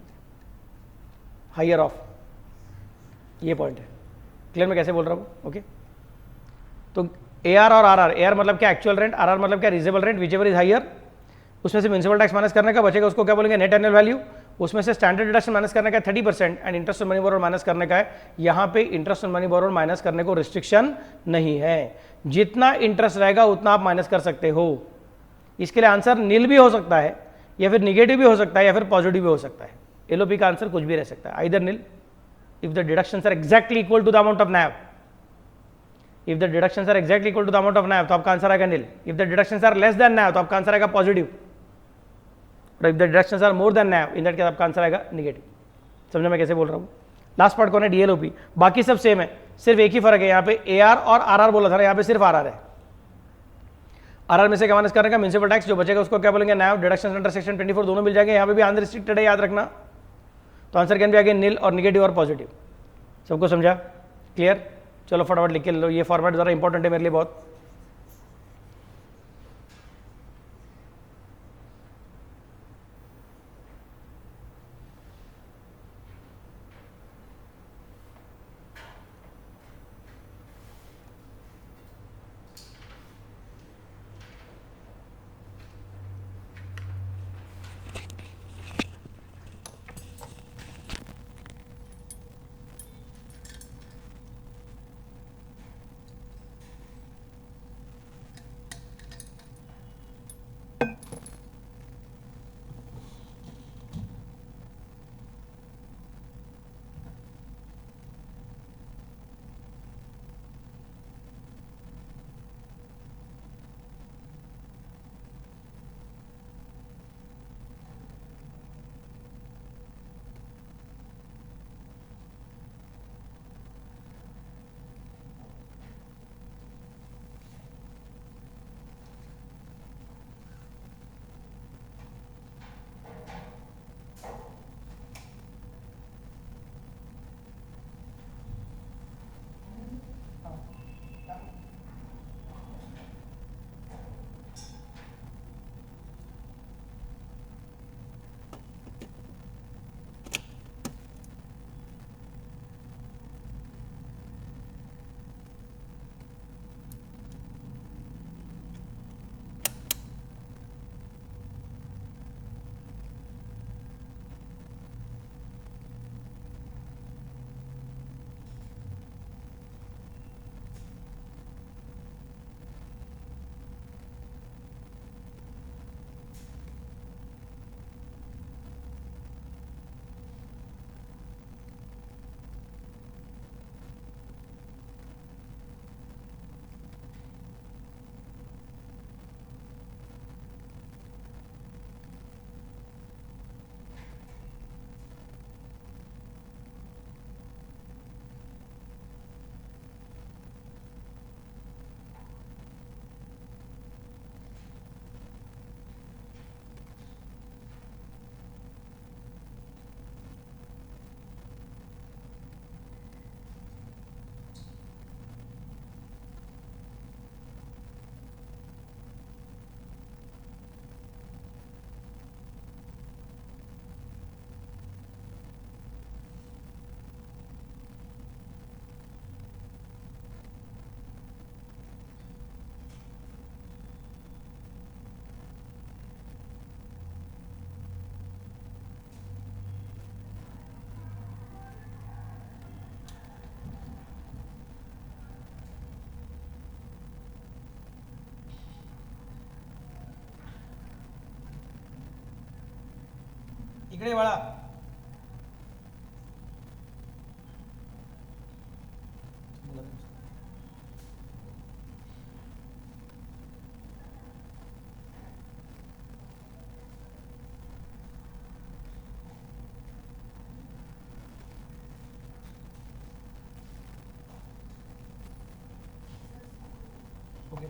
Speaker 1: हायर ऑफ, ये पॉइंट है। क्लियर मैं कैसे बोल रहा हूँ, ओके। तो एआर और आरआर, एआर मतलब क्या एक्चुअल रेंट, आरआर मतलब क्या reasonable rent, whichever is higher, उसमें से म्यूनिसिपल टैक्स माइनस करने का बचेगा उसको क्या बोलेंगे नेट एनुअल वैल्यू, उसमें से स्टैंडर्ड डिडक्शन माइनस करने का 30% and interest on money borrowed minus करने का है। यहाँ पे interest on money borrowed minus करने को रिस्ट्रिक्शन नहीं है, जितना इंटरेस्ट रहेगा उतना आप माइनस कर सकते हो। इसके लिए आंसर नील भी हो सकता है या फिर निगेटिव भी हो सकता है या फिर पॉजिटिव भी हो सकता है। एलओपी का आंसर कुछ भी रह सकता है, either nil if the deductions are exactly equal to the amount of NAV, if the deductions are exactly equal to the amount of NAV तो आपका आंसर आएगा नील, if the deductions are less than NAV तो आपका answer आएगा positive, और if the deductions are more than NAV in that case आपका answer आएगा negative. समझो मैं कैसे बोल रहा हूँ। लास्ट पार्ट कौन है, डीएलओपी, बाकी सब सेम है, सिर्फ एक ही फर्क है, यहाँ पे एआर और आरआर बोला था, यहाँ पे सिर्फ आरआर है। आरआर में से क्या माइनस करने का, म्यूनिसिपल टैक्स, जो बचेगा उसको क्या बोलेंगे NAV, डिडक्शन अंडर सेक्शन 24 दोनों मिल जाएंगे, यहाँ पे भी अनरिस्ट्रिक्टेड है याद रखना। तो आंसर कैन भी आगे नील और निगेटिव और पॉजिटिव। सबको समझा, क्लियर। चलो फटाफट लिख के लो, ये फॉर्मेट ज़रा इंपॉर्टेंट है मेरे लिए बहुत। इकडे वळा. ओके.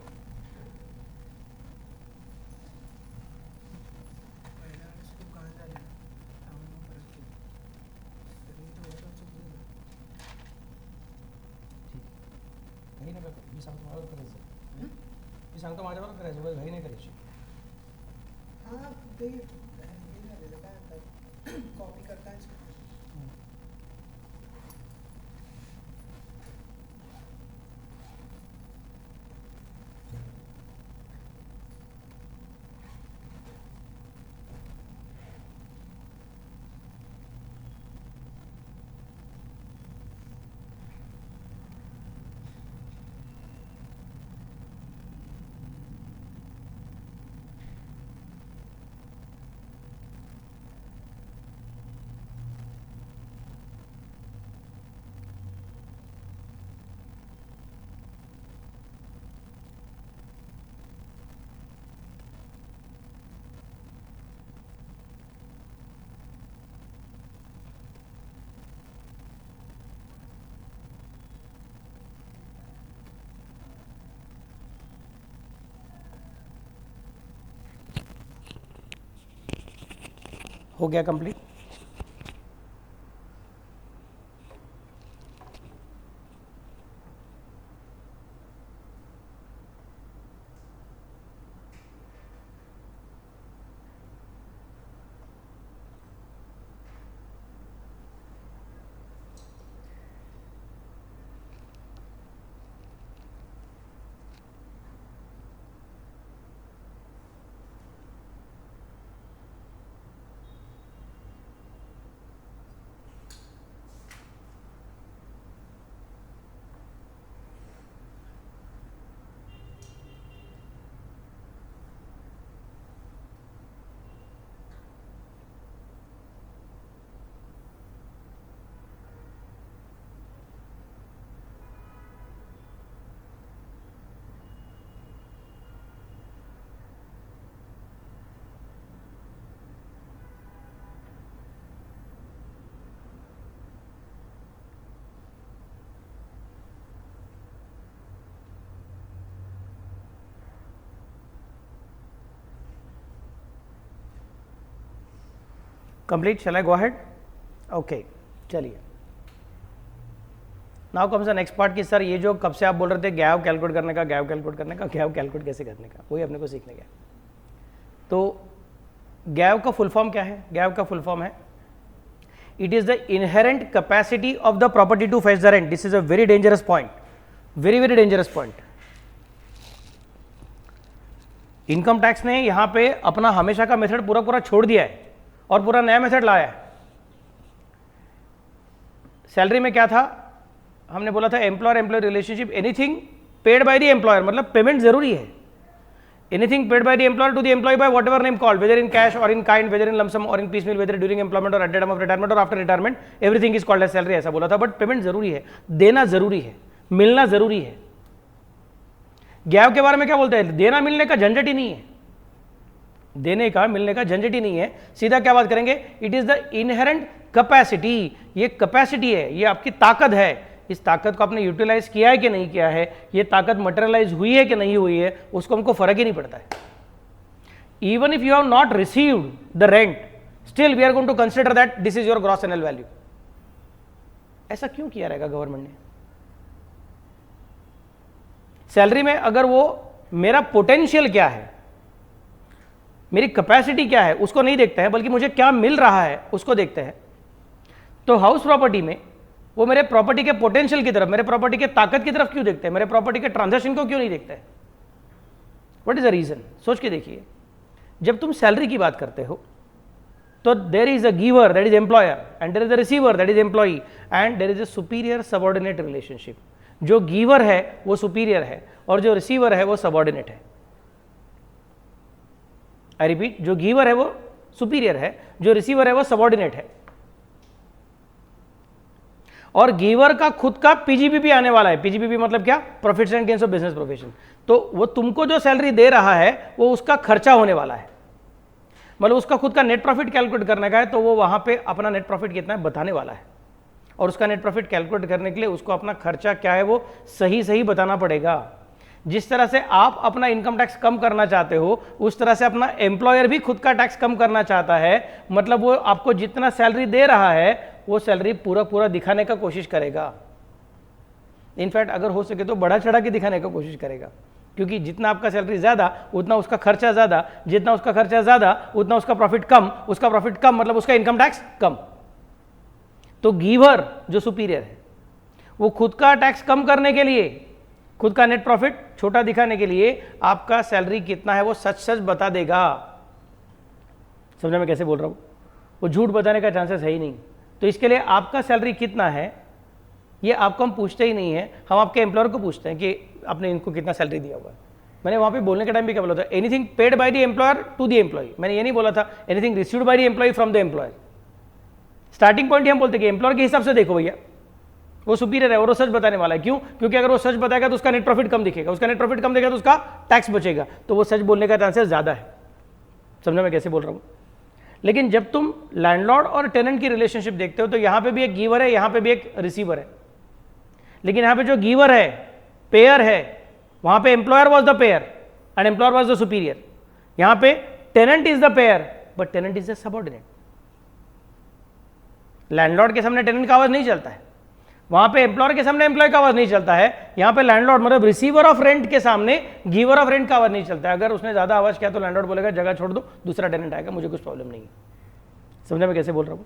Speaker 1: घाई नका करू. मी सांगतो माझ्यावर करायचं. मी सांगतो माझ्यावर करायचं. बस घाई नाही करायची.
Speaker 2: हां ते हे झालेलं काय म्हणतात कॉपी करताच.
Speaker 1: हो गया कंप्लीट. कंप्लीट. शैल आई गो अहेड? ओके. चलिए, now comes the next part कि सर ये जो कब से आप बोल रहे थे गैव कैलकुलेट करने का, गैव कैलकुलेट करने का, गैव कैलकुलेट कैसे करने का, वही अपने को सीखने का. तो गैव का फुल फॉर्म क्या है? गैव का फुल फॉर्म है it is the inherent capacity of the property to fetch the rent. This is a very dangerous point, very very dangerous point. Income tax ने यहां पे अपना हमेशा का मेथड पूरा पूरा छोड़ दिया है और पूरा नया मेथड लाया है. सैलरी में क्या था? हमने बोला था employer employee relationship, anything paid by the employer, मतलब पेमेंट जरूरी है. Anything paid by the employer to the employee by whatever name called, whether in cash और in kind, whether in lump sum और in piecemeal, whether during employment और at the time of retirement और after retirement, everything is called as salary. ऐसा बोला था. But payment जरूरी है, देना जरूरी है, मिलना जरूरी है. गैव के बारे में क्या बोलते हैं? देना मिलने का झंझट ही नहीं है. देने का मिलने का झंझट ही नहीं है. सीधा क्या बात करेंगे? It is the inherent capacity. ये कैपेसिटी है, ये आपकी ताकत है. इस ताकत को आपने यूटिलाइज किया है कि नहीं किया है, ये ताकत मटेरियलाइज हुई है कि नहीं हुई है, उसको हमको फर्क ही नहीं पड़ता है. Even if you have not received the rent, still we are going to consider that this is your gross annual value. ऐसा क्यों किया रहेगा गवर्नमेंट ने? सैलरी में अगर वो मेरा पोटेंशियल क्या है, मेरी कैपेसिटी क्या है, उसको नहीं देखते हैं, बल्कि मुझे क्या मिल रहा है उसको देखते हैं. तो हाउस प्रॉपर्टी में वो मेरे प्रॉपर्टी के पोटेंशियल की तरफ, मेरे प्रॉपर्टी के ताकत की तरफ क्यों देखते हैं? मेरे प्रॉपर्टी के ट्रांजैक्शन को क्यों नहीं देखते हैं? What is the reason? सोच के देखिए. जब तुम सैलरी की बात करते हो तो there is a giver that is employer and there is a receiver that is employee and there is a superior subordinate relationship. जो गिवर है वो सुपीरियर है और जो रिसीवर है वो सबऑर्डिनेट है. आई रिपीट, जो गिवर है वो सुपीरियर है, जो रिसीवर है वो सबॉर्डिनेट है। और गिवर का खुद का पीजीबीपी आने वाला है। पीजीबीपी मतलब क्या? Profits and gains of business profession. तो वो तुमको जो सैलरी दे रहा है वो उसका खर्चा होने वाला है, मतलब उसका खुद का नेट प्रॉफिट कैलकुलेट करने का है, तो वो वहां पे अपना नेट प्रॉफिट कितना है बताने वाला है। और उसका नेट प्रॉफिट कैलकुलेट करने के लिए उसको अपना खर्चा क्या है वो सही सही बताना पड़ेगा। जिस तरह से आप अपना इनकम टैक्स कम करना चाहते हो, उस तरह से अपना एम्प्लॉयर भी खुद का टैक्स कम करना चाहता है। मतलब वो आपको जितना सैलरी दे रहा है वो सैलरी पूरा पूरा दिखाने का कोशिश करेगा। इनफैक्ट अगर हो सके तो बढ़ा चढ़ा के दिखाने का कोशिश करेगा, क्योंकि जितना आपका सैलरी ज्यादा उतना उसका खर्चा ज्यादा, जितना उसका खर्चा ज्यादा उतना उसका प्रॉफिट कम, उसका प्रॉफिट कम मतलब उसका इनकम टैक्स कम। तो गिवर जो सुपीरियर है वो खुद का टैक्स कम करने के लिए, खुद का नेट प्रॉफिट छोटा दिखाने के लिए आपका सैलरी कितना है वो सच सच बता देगा। समझा मैं कैसे बोल रहा हूं? वो झूठ बताने का चांसेस है ही नहीं। तो इसके लिए आपका सैलरी कितना है ये आपको हम पूछते ही नहीं है, हम आपके एम्प्लॉयर को पूछते हैं कि आपने इनको कितना सैलरी दिया हुआ है। मैंने वहां पे बोलने के टाइम भी क्या बोला था? Anything paid by the employer to the employee. मैंने ये नहीं बोला था anything received by the employee from the employer. Starting point हम बोलते कि एम्प्लॉयर के हिसाब से देखो भैया, वो सुपीरियर है और वो सच बताने वाला है। क्यों? क्योंकि अगर वो सच बताएगा तो उसका नेट प्रॉफिट कम दिखेगा, उसका नेट प्रॉफिट कम दिखेगा तो उसका टैक्स बचेगा, तो वो सच बोलने का चांसेस ज्यादा है। समझा मैं कैसे बोल रहा हूं? लेकिन जब तुम लैंडलॉर्ड और टेनेंट की रिलेशनशिप देखते हो तो यहां पे भी एक गिवर है, यहां पे भी एक रिसीवर है। लेकिन यहां पे जो गिवर है, पेयर है, वहां पे employer was the payer and employer was the superior. यहां पे tenant is the payer but tenant is the subordinate. Landlord के सामने टेनेंट का आवाज नहीं चलता है, वहां पे एम्प्लॉयर के सामने एम्प्लॉय का आवाज नहीं चलता है। यहां पे लैंडलॉर्ड मतलब रिसीवर ऑफ रेंट के सामने गिवर ऑफ रेंट का आवाज नहीं चलता है। अगर उसने ज्यादा आवाज किया तो लैंडलॉर्ड बोलेगा जगह छोड़ दो, दूसरा टेनेंट आएगा, मुझे कुछ प्रॉब्लम नहीं है। समझा मैं कैसे बोल रहा हूं?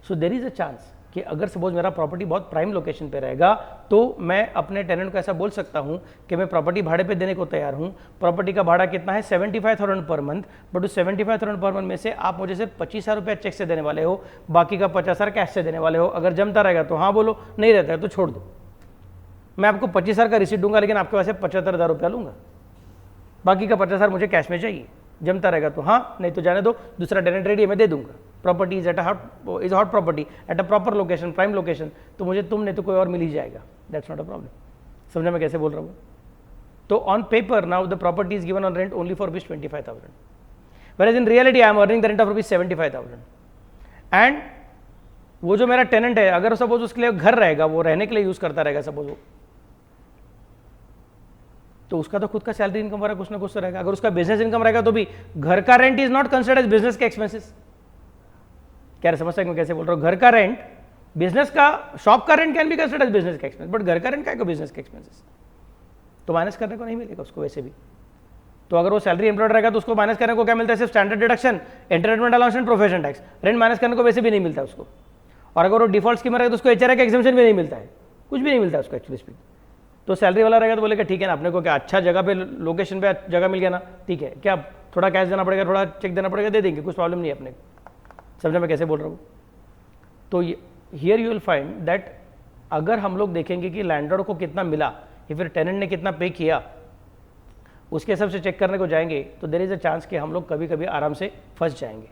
Speaker 1: So there is a chance कि अगर सपोज मेरा प्रॉपर्टी बहुत प्राइम लोकेशन पे रहेगा तो मैं अपने टेनेंट को ऐसा बोल सकता हूं कि मैं प्रॉपर्टी भाड़े पे देने को तैयार हूं। प्रॉपर्टी का भाड़ा कितना है? 75,000 पर मंथ, बट उस 75,000 पर मंथ में से आप मुझे सिर्फ 25,000 रुपया चेक से देने वाले हो, बाकी का 50,000 कैश से देने वाले हो। अगर जमता रहेगा तो हाँ बोलो, नहीं रहता है तो छोड़ दो। मैं आपको 25,000 का रिसीट दूंगा लेकिन आपके पास से 75,000 रुपया लूंगा, बाकी का 50,000 मुझे कैश में चाहिए। जमता रहेगा तो हाँ, नहीं तो जाने दो, दूसरा टेनेंट रेडी है मैं दे दूंगा। Property is hot property at a proper location, prime location, तो मुझे तुम नहीं तो कोई और मिल ही जाएगा। That's not a problem. समझा मैं कैसे बोल रहा हूँ? तो on paper now the property is given on rent only for rupees 25,000, whereas in reality I am earning the rent of rupees 75,000। And वो जो मेरा टेनेंट है अगर सपोज उसके लिए घर रहेगा, वो रहने के लिए यूज करता रहेगा सपोज वो, तो उसका तो खुद का सैलरी इनकम वगैरह कुछ ना कुछ तो रहेगा। अगर उसका बिजनेस इनकम रहेगा तो भी घर का rent is not considered as business के एक्सपेंसेस। क्या समझता है मैं कैसे बोल रहा हूँ? घर का रेंट, बिजनेस का, शॉप का rent can be considered as business का एक्सपेंस, बट घर का रेंट क्या है बिजनेस के एक्सपेंसेस, तो माइनस करने को नहीं मिलेगा उसको वैसे भी। तो अगर वो सैलरी एम्प्लॉयड रहेगा तो उसको माइनस करने को क्या मिलता है? सिर्फ standard deduction, entertainment allowance and profession tax. Rent minus करने को वैसे भी नहीं मिलता उसको। और अगर वो डिफॉल्ट स्कीम रहेगा तो उसको एचआरए का एग्जेम्पशन भी नहीं मिलता है, कुछ भी नहीं मिलता है उसको एक्चुअली स्पीक। तो सैलरी वाला रहेगा तो बोलेगा ठीक है ना, अपने को क्या अच्छा जगह पे, लोकेशन पे जगह मिल गया ना, ठीक है, क्या थोड़ा कैश देना पड़ेगा, थोड़ा चेक देना पड़ेगा, दे देंगे, कुछ प्रॉब्लम नहीं है अपने को। समझा मैं कैसे बोल रहा हूँ? तो here you will find that अगर हम लोग देखेंगे कि लैंडलॉर्ड को कितना मिला या फिर टेनेंट ने कितना पे किया, उसके हिसाब से चेक करने को जाएंगे तो देयर इज अ चांस कि हम लोग कभी कभी आराम से फंस जाएंगे।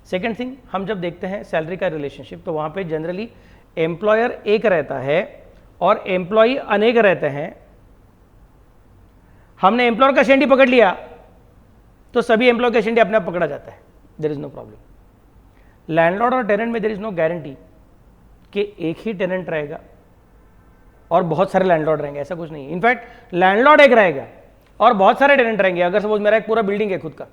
Speaker 1: सेकेंड थिंग, हम जब देखते हैं सैलरी का रिलेशनशिप तो वहाँ पे जनरली एम्प्लॉयर एक रहता है और एम्प्लॉई अनेक रहते हैं। हमने एम्प्लॉयर का शेंडी पकड़ लिया तो सभी एम्प्लॉय का शेंडी अपने आप पकड़ा जाता है, there is no problem. Landlord और टेनेंट में देयर इज नो गारंटी कि एक ही टेनेंट रहेगा और बहुत सारे लैंडलॉर्ड रहेंगे, ऐसा कुछ नहीं है। इनफैक्ट लैंडलॉर्ड एक रहेगा और बहुत सारे टेनेंट रहेंगे। अगर सपोज मेरा एक पूरा बिल्डिंग है खुद का,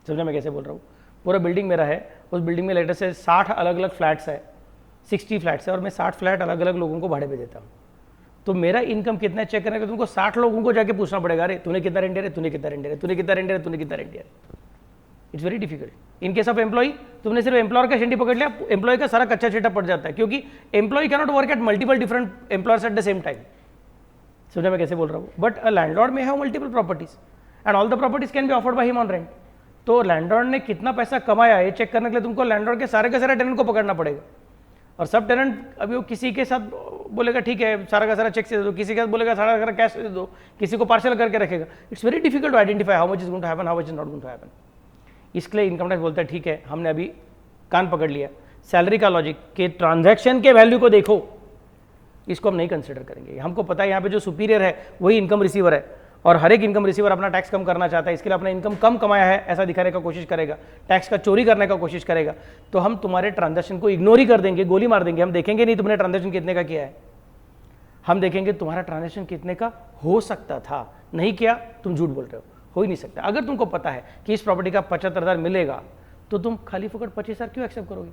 Speaker 1: समझा मैं कैसे बोल रहा हूँ, पूरा बिल्डिंग मेरा है, उस बिल्डिंग में लेटर से 60 अलग अलग फ्लैट्स है, 60 फ्लैट्स है और मैं 60 फ्लैट अलग अलग लोगों को भाड़े पे देता हूँ। तो मेरा इनकम कितना चेक करने का तुमको 60 लोगों को जाके पूछना पड़ेगा, अरे तूने कितना रेंट है, तूने कितना रेंट है, तूने कितना रेंट है, तूने कितना रेंट है। It's very difficult. In case of employee तुमने सिर्फ एम्प्लॉयर का शेंडी पकड़ लिया, एम्प्लॉय का सारा कच्चा छीटा पड़ जाता है, क्योंकि employee cannot work at multiple different employers at the same time. समझा मैं कैसे बोल रहा हूँ? But a landlord may have multiple properties and all the properties can be offered by him on rent. तो लैंडलॉर्ड ने कितना पैसा कमाया ये चेक करने के लिए तुमको लैंडलॉर्ड के सारे टेनेंट को पकड़ना पड़ेगा। और सब टेनेंट अभी वो किसी के साथ बोलेगा ठीक है सारा का सारा चेक से दे दो, किसी के साथ बोलेगा सारा का सारा कैश दे दो, किसी को पार्सल करके रखेगा। It's very difficult to identify how much is going to happen, how much is not going to happen. इसके लिए इनकम टैक्स बोलता है ठीक है, हमने अभी कान पकड़ लिया, सैलरी का लॉजिक के ट्रांजैक्शन के वैल्यू को देखो, इसको हम नहीं कंसिडर करेंगे। हमको पता है यहाँ पे जो सुपीरियर है वही इनकम रिसीवर है, और हर एक इनकम रिसीवर अपना टैक्स कम करना चाहता है, इसके लिए अपना इनकम कम कमाया है ऐसा दिखाने का कोशिश करेगा, टैक्स का चोरी करने का कोशिश करेगा। तो हम तुम्हारे ट्रांजैक्शन को इग्नोर ही कर देंगे, गोली मार देंगे, हम देखेंगे नहीं तुमने ट्रांजैक्शन कितने का किया है, हम देखेंगे तुम्हारा ट्रांजैक्शन कितने का हो सकता था, नहीं किया तुम झूठ बोल रहे हो ही नहीं सकता। अगर तुमको पता है कि इस प्रॉपर्टी का 75,000 मिलेगा तो तुम खाली फुकट 25,000 क्यों एक्सेप्ट करोगे?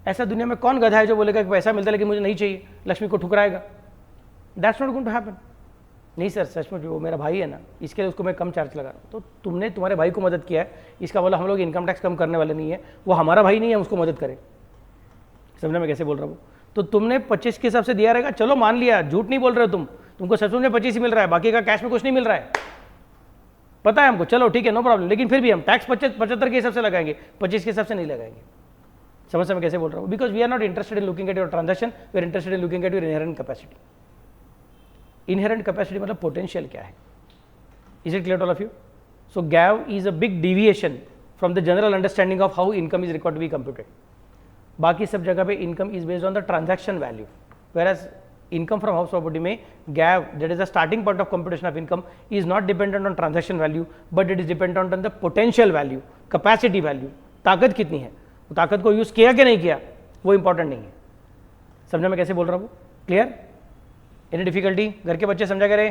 Speaker 1: ऐसा दुनिया में कौन गधा है जो बोलेगा कि पैसा मिलता है लेकिन मुझे नहीं चाहिए, लक्ष्मी को ठुकराएगा? That's not going to happen. नहीं सर, सचमुच वो मेरा भाई है ना, इसके लिए उसको मैं कम चार्ज लगा रहा हूँ। तो तुमने तुम्हारे भाई को मदद किया है, इसका बोला हम लोग इनकम टैक्स कम करने वाले नहीं है, वो हमारा भाई नहीं है, उसको मदद करें। समझना मैं कैसे बोल रहा हूँ? तो तुमने 25 के हिसाब से दिया रहेगा, चलो मान लिया, झूठ नहीं बोल रहे हो तुमको सचमुच में 25 ही मिल रहा है, बाकी का कैश में कुछ नहीं मिल रहा है, पता है हमको, चलो ठीक है नो प्रॉब्लम, लेकिन फिर भी हम टैक्स 75 के हिसाब से लगाएंगे, 25 के हिसाब से नहीं लगाएंगे। समझ मैं कैसे बोल रहा हूँ? Because we are not interested in looking at your transaction, we are interested in looking at your inherent capacity. Inherent capacity मतलब पोटेंशियल क्या है? Is it clear to all of you? So GAV is a big deviation from the general understanding of how income is required to be computed. बाकी सब जगह पे income is based on the transaction value, whereas income from house property में gap, that is the starting point of computation of income, is not dependent on transaction value but it is dependent on the potential value, capacity value, ताकत कितनी है, वो ताकत को use किया कि नहीं किया वो इंपॉर्टेंट नहीं है। समझा मैं कैसे बोल रहा हूँ? क्लियर? Any difficulty? घर के बच्चे समझा करे?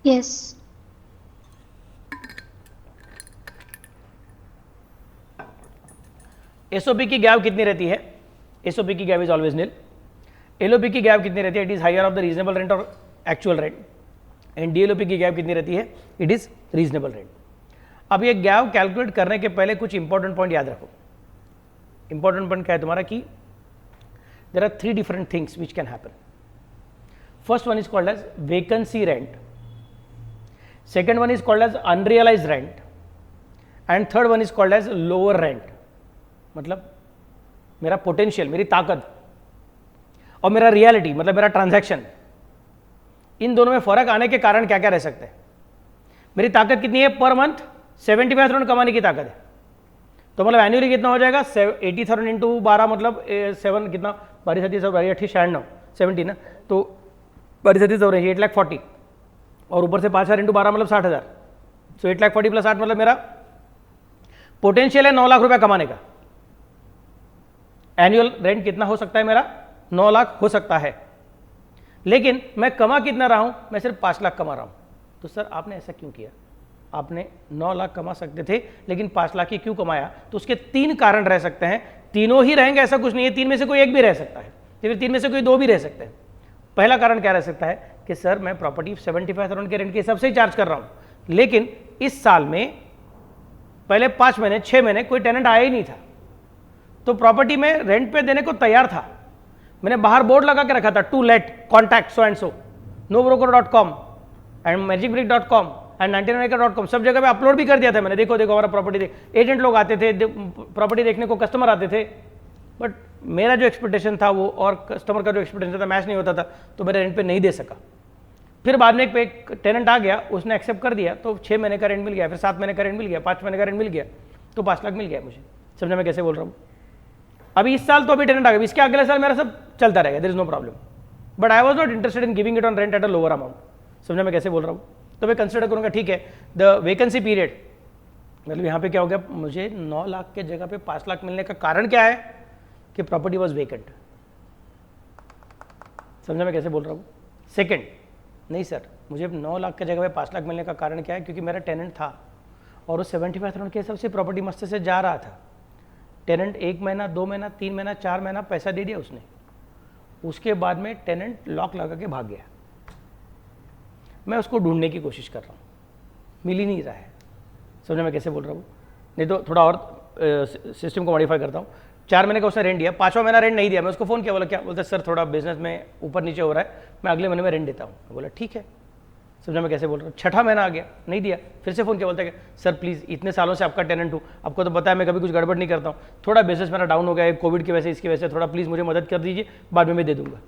Speaker 3: यस।
Speaker 1: एसओपी की गैप कितनी रहती है? एसओपी की गैप इज ऑलवेज नील। एलओपी की गैप कितनी रहती है? It is higher of the reasonable rent और एक्चुअल रेंट। एंड डीएलओपी की गैप कितनी रहती है? It is reasonable rent. अब ये गैप कैलकुलेट करने के पहले कुछ इंपॉर्टेंट पॉइंट याद रखो। इंपॉर्टेंट पॉइंट क्या है तुम्हारा कि there are 3 different things which can happen. First one is called as vacancy rent, second one is called as unrealised rent, and third one is called as lower rent. मतलब मेरा potential, मेरी ताकत, और मेरा रियलिटी मतलब मेरा transaction, इन दोनों में फर्क आने के कारण क्या क्या रह सकते हैं? मेरी ताकत कितनी है? पर मंथ 75,000 कमाने की ताकत है, तो मतलब एनुअली कितना हो जाएगा? 80,000 इंटू 12 मतलब 7 कितना? 12,8 70 ना, तो 12,8 8,40,000 और ऊपर से 5,000 इंटू 12 मतलब 60,000। सो 8,40,000 प्लस 8 मतलब मेरा पोटेंशियल है 9 लाख रुपया कमाने का। एनुअल रेंट कितना हो सकता है मेरा? 9 लाख हो सकता है, लेकिन मैं कमा कितना रहा हूं? मैं सिर्फ 5 लाख कमा रहा हूं। तो सर आपने ऐसा क्यों किया? आपने 9 लाख कमा सकते थे लेकिन 5 लाख ही क्यों कमाया? तो उसके 3 कारण रह सकते हैं, तीनों ही रहेंगे ऐसा कुछ नहीं है, 3 में से कोई एक भी रह सकता है, फिर 3 में से कोई 2 भी रह सकते हैं। पहला कारण क्या रह सकता है कि सर मैं प्रॉपर्टी 75,000 के रेंट के हिसाब से ही चार्ज कर रहा हूं, लेकिन इस साल में पहले 5 महीने 6 महीने कोई टेनेंट आया ही नहीं था, तो प्रॉपर्टी में रेंट पे देने को तैयार था। मैंने बाहर बोर्ड लगा के रखा था, to let contact so and so, nobroker.com and magicbrick.com and 99acre.com, सब जगह पे अपलोड भी कर दिया था मैंने, देखो देखो हमारा प्रॉपर्टी देख। एजेंट लोग आते थे, प्रॉपर्टी देखने को कस्टमर आते थे, बट मेरा जो एक्सपेक्टेशन था वो और कस्टमर का जो एक्सपेक्टेशन था मैच नहीं होता था, तो मेरे रेंट पे नहीं दे सका। फिर बाद में एक टेनेंट आ गया, उसने एक्सेप्ट कर दिया, तो 6 महीने का रेंट मिल गया, फिर 7 महीने का रेंट मिल गया, 5 महीने का रेंट मिल गया, तो 5 लाख मिल गया मुझे। समझा मैं कैसे बोल रहा हूँ? अभी इस साल तो अभी टेनेंट आ गया, इसके अगले साल मेरा सब चलता रहेगा, there is no problem, but I was not interested in giving it on rent at a lower amount. समझा मैं कैसे बोल रहा हूँ? तो मैं कंसिडर करूँगा ठीक है द वेकेंसी पीरियड, मतलब यहाँ पे क्या हो गया, मुझे 9 लाख के जगह पे 5 लाख मिलने का कारण क्या है कि प्रॉपर्टी वॉज वेकेंट। समझा मैं कैसे बोल रहा हूँ? सेकेंड, नहीं सर मुझे 9 लाख के जगह पे 5 लाख मिलने का कारण क्या है, क्योंकि मेरा टेनेंट था और उस 75,000 के हिसाब से प्रॉपर्टी मस्त से जा रहा था। टेनेंट 1 महीना 2 महीना 3 महीना 4 महीना पैसा दे दिया उसने, उसके बाद में टेनेंट लॉक लगा के भाग गया। मैं उसको ढूंढने की कोशिश कर रहा हूँ, मिल ही नहीं रहा है। समझा मैं कैसे बोल रहा हूँ? नहीं तो थोड़ा और सिस्टम को मॉडिफाई करता हूँ। 4 महीने का उसने रेंट दिया, 5वां महीना रेंट नहीं दिया, मैं उसको फ़ोन किया, बोला क्या? बोलते सर थोड़ा बिजनेस में ऊपर नीचे हो रहा है, मैं अगले महीने में रेंट देता हूँ। बोला ठीक है। समझा मैं कैसे बोल रहा हूँ? 6वां महीना आ गया, नहीं दिया, फिर से फ़ोन किया, बोलता है सर प्लीज़ इतने सालों से आपका टेनेंट हूँ, आपको तो पता है मैं कभी कुछ गड़बड़ नहीं करता हूँ, थोड़ा बिजनेस मेरा डाउन हो गया है कोविड की वजह से, इसकी वजह से थोड़ा प्लीज़ मुझे मदद कर दीजिए, बाद में मैं दे दूँगा।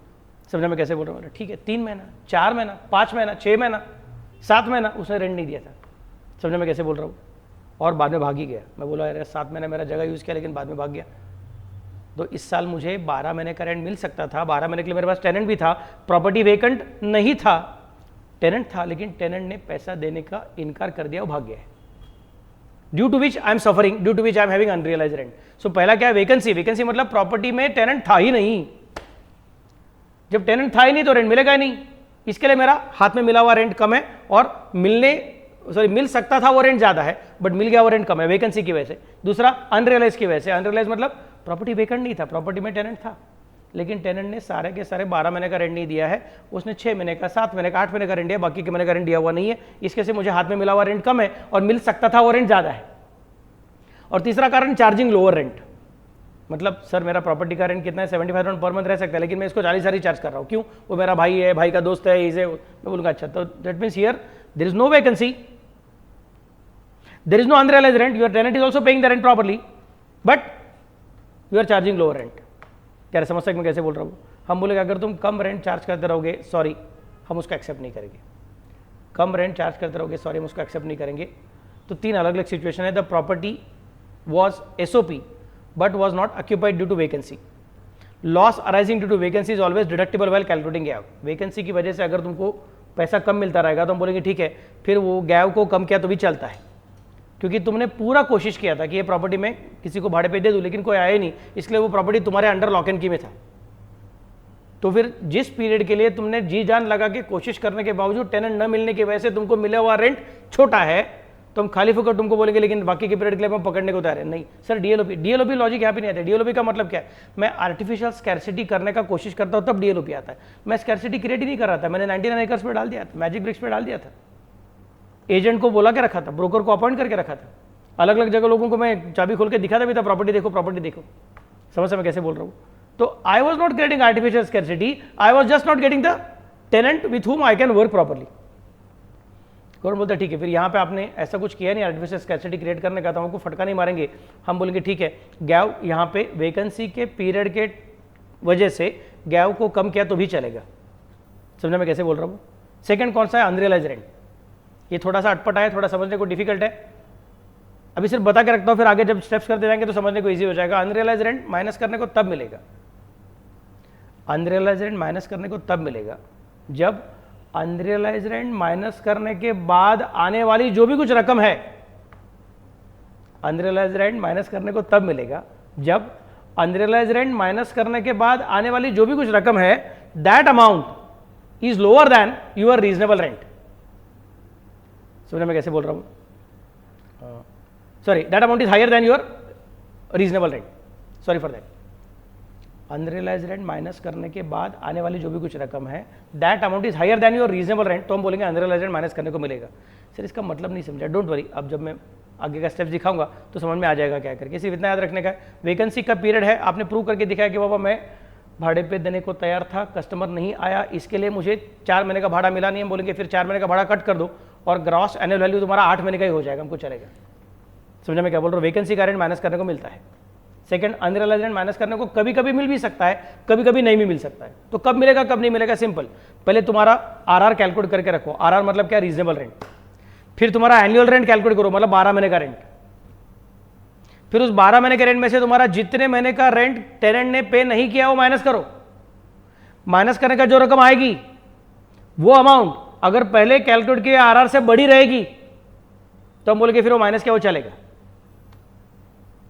Speaker 1: समझा मैं कैसे बोल रहा हूँ? ठीक है, 3 महीना 4 महीना 5 महीना 6 महीना 7 महीना उसने रेंट नहीं दिया था। समझे मैं कैसे बोल रहा हूँ? और बाद में भाग ही गया। मैं बोला अरे 7 महीने मेरा जगह यूज़ किया लेकिन बाद में भाग गया। तो इस साल मुझे 12 महीने का रेंट मिल सकता था, 12 महीने के लिए मेरे पास टेनेंट भी था, प्रॉपर्टी वेकेंट नहीं था, टेनेंट था, लेकिन टेनेंट ने पैसा देने का इनकार कर दिया और भाग गया है। Due to which I am suffering, due to which I am having unrealised rent. So पहला क्या है? वैकेंसी। वैकेंसी मतलब प्रॉपर्टी में टेनेंट था ही नहीं। जब टेनेंट था ही नहीं तो रेंट मिलेगा ही नहीं। इसके लिए मेरा हाथ में मिला हुआ रेंट कम है और मिल सकता था वो रेंट ज्यादा है, बट मिल गया वो रेंट कम है वैकेंसी की वजह से। दूसरा अनरियलाइज की वजह से। अनरियलाइज मतलब प्रॉपर्टी वेकेंट नहीं था, प्रॉपर्टी में टेनेंट था, लेकिन टेनेंट ने सारे के सारे 12 महीने का रेंट नहीं दिया है, उसने 6 महीने का, 7 महीने का, 8 महीने का रेंट दिया, बाकी के महीने का रेंट दिया हुआ नहीं है। इसके से मुझे हाथ में मिला हुआ रेंट कम है और मिल सकता था वो रेंट ज्यादा है। और तीसरा कारण चार्जिंग लोअर रेंट। मतलब सर मेरा प्रॉपर्टी का रेंट कितना है? 75,000 पर मंथ रह सकता है, लेकिन मैं इसको 40,000 ही चार्ज कर रहा हूँ। क्यों? वो मेरा भाई है, भाई का दोस्त है, इसे मैं बोलूँगा अच्छा। तो that means here there is no vacancy, there is no unrealised rent, your tenant is also paying the rent properly, but you are charging lower rent. क्या समझ सकते मैं कैसे बोल रहा हूँ? हम बोलेंगे अगर तुम कम रेंट चार्ज करते रहोगे, सॉरी हम उसको एक्सेप्ट नहीं करेंगे। कम रेंट चार्ज करते रहोगे, सॉरी हम उसको एक्सेप्ट नहीं करेंगे। तो 3 अलग अलग सिचुएशन है। The property was SOP but was not occupied due to vacancy. Loss arising due to vacancy is always deductible while calculating gap. Vacancy की वजह से अगर तुमको पैसा कम मिलता रहेगा तो हम बोलेंगे ठीक है, फिर वो गैप को कम किया तो भी चलता है, क्योंकि तुमने पूरा कोशिश किया था कि ये प्रॉपर्टी में किसी को भाड़े पे दे दूं, लेकिन कोई आया ही नहीं, इसलिए वो प्रॉपर्टी तुम्हारे अंडर लॉक एंड की में था। तो फिर जिस पीरियड के लिए तुमने जी जान लगा के कोशिश करने के बावजूद टेनेंट न मिलने की वजह से तुमको मिला हुआ रेंट छोटा है, तो हम खाली फुकट तुमको बोलेंगे लेकिन बाकी के पीरियड के लिए हम पकड़ने को तैयार है नहीं। सर डीएलओपी लॉजिक यहाँ पे नहीं आता। डीएलओपी का मतलब क्या है? मैं आर्टिफिशियल स्कैर्सिटी करने का कोशिश करता हूँ तब डीएलओपी आता है। मैं स्कैर्सिटी क्रिएट ही नहीं कर रहा था, मैंने 99 एकर्स पे डाल दिया था, मैजिक ब्रिक्स पे डाल दिया था, एजेंट को बोला के रखा था, ब्रोकर को अपॉइंट करके रखा था, अलग अलग जगह लोगों को मैं चाबी खोल के दिखाता भी था, प्रॉपर्टी देखो प्रॉपर्टी देखो। समझ मैं कैसे बोल रहा हूँ? तो I was not creating artificial scarcity, I was just not getting the tenant with whom I can work properly. कौन बोलता है ठीक है, फिर यहाँ पे आपने ऐसा कुछ किया नहीं आर्टिफिशियल स्कैर्सिटी क्रिएट करने का, तो हमको फटका नहीं मारेंगे। हम बोलेंगे ठीक है, गैप यहाँ पे वैकेंसी के पीरियड के वजह से गैप को कम किया तो भी चलेगा। समझा मैं कैसे बोल रहा हूँ? सेकंड कौन सा है? Unrealise rent. ये थोड़ा सा अटपटा है, थोड़ा समझने को डिफिकल्ट है, अभी सिर्फ बता के रखता हूँ, फिर आगे जब स्टेप्स करते जाएंगे तो समझने को ईजी हो जाएगा। अनरियलाइज रेंट माइनस करने को तब मिलेगा, अनरियलाइज रेंट माइनस करने को तब मिलेगा जब अनरियलाइज रेंट माइनस करने के बाद आने वाली जो भी कुछ रकम है, अनरियलाइज रेंट माइनस करने को तब मिलेगा जब अनरियलाइज रेंट माइनस करने के बाद आने वाली जो भी कुछ रकम है, that amount is lower than your reasonable rent. समझ मैं कैसे बोल रहा हूं? Sorry, that amount is higher than your reasonable rent, sorry for that. Unrealised rent minus करने के बाद आने वाली जो भी कुछ रकम है, that amount is higher than your reasonable rent, तो हम बोलेंगे अनरियलाइज रेंट माइनस करने को मिलेगा। सर इसका मतलब नहीं समझा, डोंट वरी, अब जब मैं आगे का स्टेप दिखाऊंगा तो समझ में आ जाएगा क्या करके। सिर्फ इतना याद रखने का है, वैकेंसी का पीरियड है, आपने प्रूव करके दिखाया कि बाबा मैं भाड़े पे देने को तैयार था, कस्टमर नहीं आया, इसके लिए मुझे 4 महीने का भाड़ा मिला नहीं। हम बोलेंगे फिर 4 महीने का भाड़ा कट कर दो और ग्रॉस एनुअल वैल्यू तुम्हारा 8 महीने का ही हो जाएगा, हमको चलेगा। समझा मैं क्या बोल रहा हूँ? वैकेंसी का रेंट माइनस करने को मिलता है। सेकंड, अनरियलाइज रेंट माइनस करने को कभी कभी मिल भी सकता है, कभी कभी नहीं भी मिल सकता है। तो कब मिलेगा कब नहीं मिलेगा? सिंपल, पहले तुम्हारा आरआर कैलकुलेट करके रखो। आरआर मतलब क्या? Reasonable rent. फिर तुम्हारा एनुअल रेंट कैलकुलेट करो, मतलब 12 महीने का रेंट। फिर उस 12 महीने के रेंट में से तुम्हारा जितने महीने का रेंट टेनेंट ने पे नहीं किया वो माइनस करो। माइनस करने का जो रकम आएगी वो अमाउंट अगर पहले कैलकुलेट किए आरआर से बड़ी रहेगी तो हम बोलेंगे फिर वो माइनस क्या वो चलेगा।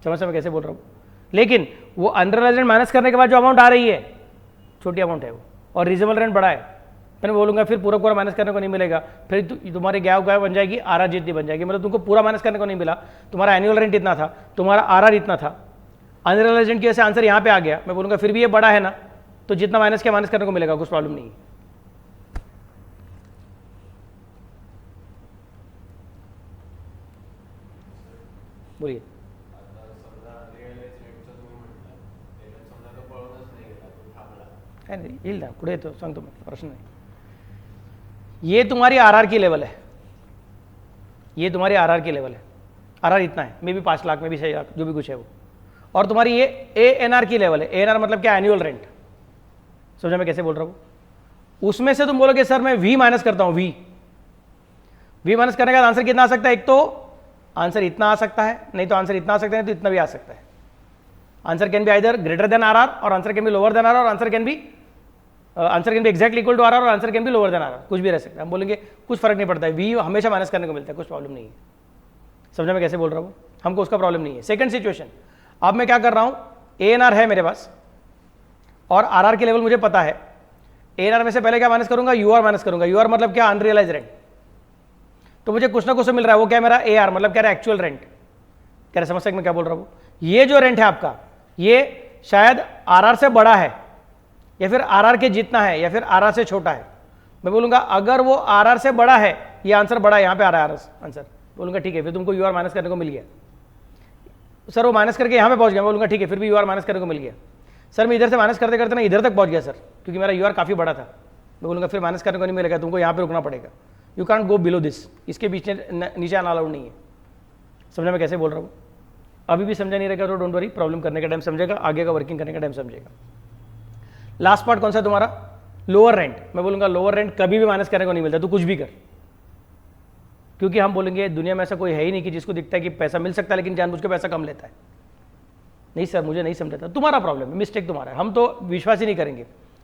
Speaker 1: समझ मैं कैसे बोल रहा हूं? लेकिन वो अनरियलाइज्ड रेंट माइनस करने के बाद जो अमाउंट आ रही है छोटी अमाउंट है वो, और रीजनेबल रेंट बड़ा है, मैं बोलूंगा फिर पूरा पूरा माइनस करने को नहीं मिलेगा। फिर तुम्हारी गैप बन जाएगी, आरआर जितनी बन जाएगी, मतलब तुमको पूरा माइनस करने को नहीं मिला। तुम्हारा एनुअल रेंट इतना था, तुम्हारा आरआर इतना था, अनरियलाइज्ड रेंट की वजह से आंसर यहाँ पे आ गया। मैं बोलूंगा फिर भी ये बड़ा है ना, तो जितना माइनस किया माइनस करने को मिलेगा, कुछ प्रॉब्लम नहीं है। बोलिए। येईल ना पुढे येतो, सांगतो मैं, प्रश्न नहीं। ये तुम्हारी आरआर की लेवल है, ये तुम्हारी आरआर की लेवल है। आरआर इतना है, मे भी 5 लाख में भी 6 लाख जो भी कुछ है वो। और तुम्हारी ये एएनआर की लेवल है। एएनआर मतलब क्या? Annual rent. समझा मैं कैसे बोल रहा हूँ? उसमें से तुम बोलोगे सर मैं वी माइनस करता हूँ, v माइनस करने का आंसर कितना आ सकता है? एक तो आंसर इतना आ सकता है, नहीं तो आंसर इतना आ सकता है, नहीं तो इतना भी आ सकता है. Answer can be either greater than R R और answer can be lower than R R और answer can be exactly equal to R R और answer can be lower than R R. कुछ भी रह सकता है. हम बोलेंगे कुछ फर्क नहीं पड़ता है, वी हमेशा माइनस करने को मिलता है, कुछ प्रॉब्लम नहीं है. समझा मैं कैसे बोल रहा हूँ? हमको उसका प्रॉब्लम नहीं है. सेकंड सिचुएशन, अब मैं क्या कर रहा हूँ, ए एन आर है मेरे पास और आर आर के लेवल मुझे पता है. ए एन आर में से पहले क्या माइनस करूंगा? यू आर माइनस करूंगा. यू आर मतलब क्या? Unrealise rent. तो मुझे कुछ ना कुछ मिल रहा है, वो क्या मेरा? ए आर मतलब क्या? Actual rent. क्या समझ सकते मैं क्या बोल रहा हूँ? ये जो रेंट है आपका, ये शायद आर आर से बड़ा है या फिर आर आर के जितना है या फिर आर आर से छोटा है. मैं बोलूंगा अगर वो आर आर से बड़ा है, ये आंसर बड़ा है, यहाँ पे आ रहा है आंसर, बोलूंगा ठीक है, फिर तुमको यू आर माइनस करने को मिल गया. सर वो माइनस करके यहाँ पे पहुंच गया, मैं बोलूंगा ठीक है, फिर भी यू आर माइनस करने को मिल गया. सर मैं इधर से माइनस करते करते ना इधर तक पहुंच गया सर, क्योंकि मेरा यू आर काफ़ी बड़ा था. मैं बोलूंगा फिर माइनस करने को नहीं मिलेगा, तुमको यहाँ पे रुकना पड़ेगा. You can't go below this, इसके बीच नीचे आना अलाउड नहीं है. समझा मैं कैसे बोल रहा हूँ? अभी भी समझा नहीं रहेगा तो डोंट वरी, प्रॉब्लम करने का टाइम समझेगा, आगे का वर्किंग करने का टाइम समझेगा. लास्ट पार्ट कौन सा तुम्हारा? Lower rent. मैं बोलूंगा लोअर रेंट कभी भी माइनस करने को नहीं मिलता, तू कुछ भी कर. क्योंकि हम बोलेंगे दुनिया में ऐसा कोई है ही नहीं कि जिसको दिखता है कि पैसा मिल सकता है लेकिन जानबूझ के पैसा कम लेता है. नहीं सर मुझे नहीं समझा था, तुम्हारा प्रॉब्लम है, मिस्टेक तुम्हारा है. हम तो विश्वास ही नहीं करेंगे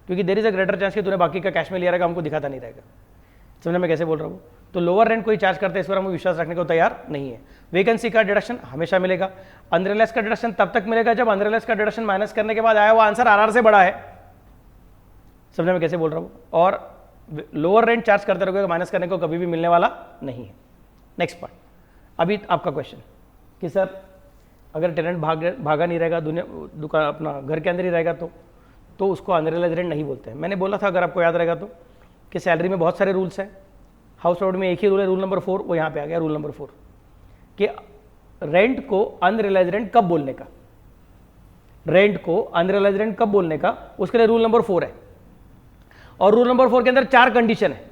Speaker 1: क्योंकि there is a greater chance कि तूने बाकी का कैश में लिया रहेगा, हमको दिखाता नहीं रहेगा. समझना मैं कैसे बोल रहा हूँ? तो लोअर रेंट कोई चार्ज करते हैं, इस पर हम विश्वास रखने को तैयार नहीं है. वैकेंसी का डिडक्शन हमेशा मिलेगा. अनरियलाइज का डिडक्शन तब तक मिलेगा जब अनरियलाइज का डिडक्शन माइनस करने के बाद आया हुआ आंसर आर से बड़ा है. समझना मैं कैसे बोल रहा हूँ? और लोअर रेंट चार्ज करते रहोगे, माइनस करने को कभी भी मिलने वाला नहीं है. नेक्स्ट पार्ट, अभी आपका क्वेश्चन कि सर अगर टेनेंट भागा नहीं रहेगा, दुकान अपना घर के अंदर ही रहेगा तो उसको अनरियलाइज रेंट नहीं बोलते हैं. मैंने बोला था, अगर आपको याद रहेगा तो, कि सैलरी में बहुत सारे रूल्स हैं, हाउस होल्ड में एक ही रूल है, रूल नंबर 4, वो यहाँ पे आ गया रूल नंबर 4, कि रेंट को अनरियलाइज रेंट कब बोलने का. रेंट को अनरियलाइज रेंट कब बोलने का, उसके लिए रूल नंबर 4 है. और रूल नंबर 4 के अंदर 4 कंडीशन है.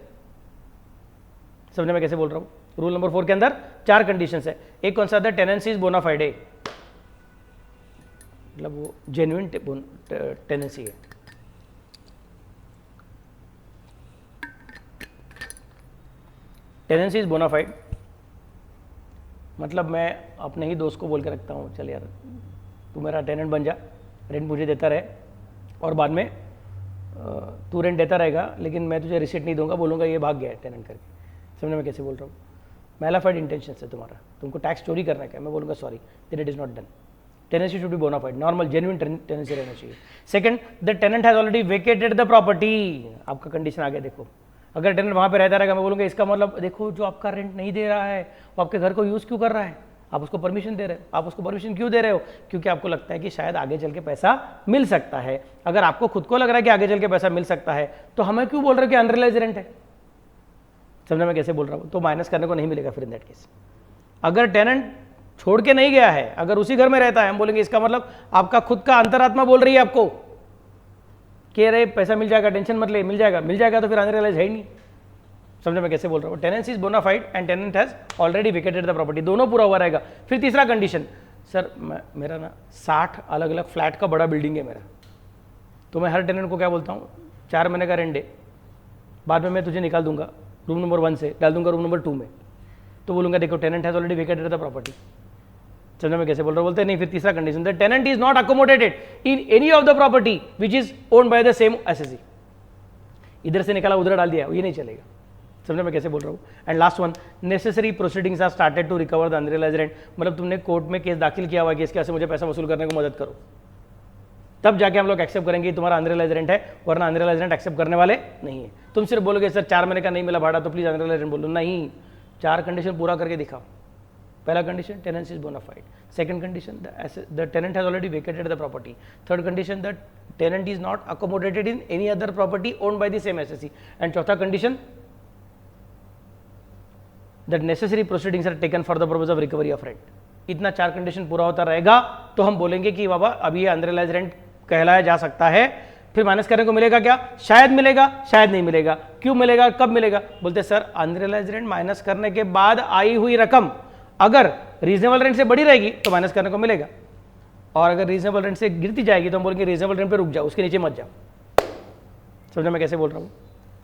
Speaker 1: समझने में कैसे बोल रहा हूँ? रूल नंबर 4 के अंदर 4 कंडीशंस है. एक कौन सा था? टेनेंसी इज बोनाफाइड, मतलब वो जेन्युइन टेनेंसी है. टेनेंसी इज बोनाफाइड मतलब मैं अपने ही दोस्त को बोल के रखता हूँ, चल यार तू मेरा टेनेंट बन जा, रेंट मुझे देता रहे और बाद में तू रेंट देता रहेगा लेकिन मैं तुझे रिसीट नहीं दूंगा, बोलूँगा ये भाग गया है टेनेंट करके. समझने में कैसे बोल रहा हूँ? मैलाफाइड इंटेंशन है तुम्हारा, तुमको टैक्स चोरी करना है क्या? मैं बोलूँगा sorry, then it is not done. Tenancy should be bona fide, normal genuine tenancy रहना चाहिए. Second, the tenant has already vacated the property. आपका कंडीशन आ गया. देखो अगर टेनेंट वहाँ पे रहता रहेगा, मैं बोलूँगा इसका मतलब देखो जो आपका रेंट नहीं दे रहा है वो आपके घर को यूज़ क्यों कर रहा है? आप उसको परमिशन दे रहे हो. आप उसको परमिशन क्यों दे रहे हो? क्योंकि आपको लगता है कि शायद आगे चल के पैसा मिल सकता है. अगर आपको खुद को लग रहा है कि आगे चल के पैसा मिल सकता है तो हमें क्यों बोल रहे हो कि अनरियलाइज रेंट है? समझा मैं कैसे बोल रहा हूँ? तो माइनस करने को नहीं मिलेगा फिर इन दैट केस. अगर टेनेंट छोड़ के नहीं गया है, अगर उसी घर में रहता है, हम बोलेंगे इसका मतलब आपका खुद का अंतरात्मा बोल रही है आपको कि अरे पैसा मिल जाएगा, टेंशन मत ले, मिल जाएगा. मिल जाएगा तो फिर अनरियलाइज है ही नहीं. समझे मैं कैसे बोल रहा हूँ? Tenancy is bona fide and tenant has already vacated the property, दोनों पूरा हुआ रहेगा. फिर तीसरा कंडीशन, सर मेरा ना 60 अलग अलग फ्लैट का बड़ा बिल्डिंग है मेरा, तो मैं हर टेनेंट को क्या बोलता हूँ, 4 महीने का रेंट दे, बाद में मैं तुझे निकाल दूंगा रूम नंबर 1 से, डाल दूंगा रूम नंबर 2 में. तो बोलूँगा देखो tenant has already vacated the property. समझ में कैसे बोल रहा हूँ? बोलते नहीं. फिर तीसरा condition, the tenant is not accommodated in any of the property which is owned by the same SSC. इधर से निकाला उधर डाल दिया, ये नहीं चलेगा. समझ में कैसे बोल रहा हूँ? And last one, necessary proceedings are started to recover the unrealised rent. मतलब तुमने कोर्ट में केस दाखिल किया हुआ है कि इसके से मुझे पैसा वसूल करने को मदद करो, तब जाके हम लोग एक्सेप्ट करेंगे तुम्हारा अनरियलाइज रेंट है, वरना अनरियलाइज रेंट एक्सेप्ट करने वाले नहीं है. तुम सिर्फ बोलोगे सर 4 महीने का नहीं मिला भाड़ा तो प्लीज अनरियलाइज रेंट बोलो. नहीं, 4 कंडीशन पूरा करके दिखाओ. पहला condition, tenancy is bona fide. Second condition, the tenant has already vacated the property. Third condition, the tenant is not accommodated in any other property owned by the same assessee. And चौथा condition, that necessary proceedings are taken for the purpose of recovery of rent. इतना 4 condition पूरा होता रहेगा तो हम बोलेंगे कि बाबा अभी ये अनरियलाइज रेंट कहलाया जा सकता है. फिर माइनस करने को मिलेगा क्या? शायद मिलेगा, शायद नहीं मिलेगा. क्यों मिलेगा, कब मिलेगा? बोलते सर अनरियलाइज रेंट माइनस करने के बाद आई हुई रकम अगर रीजनेबल रेंट से बड़ी रहेगी तो माइनस करने को मिलेगा, और अगर रीजनेबल रेंट से गिरती जाएगी तो हम बोलेंगे रीजनेबल रेंट पे रुक जाओ, उसके नीचे मत जाओ. समझो मैं कैसे बोल रहा हूँ?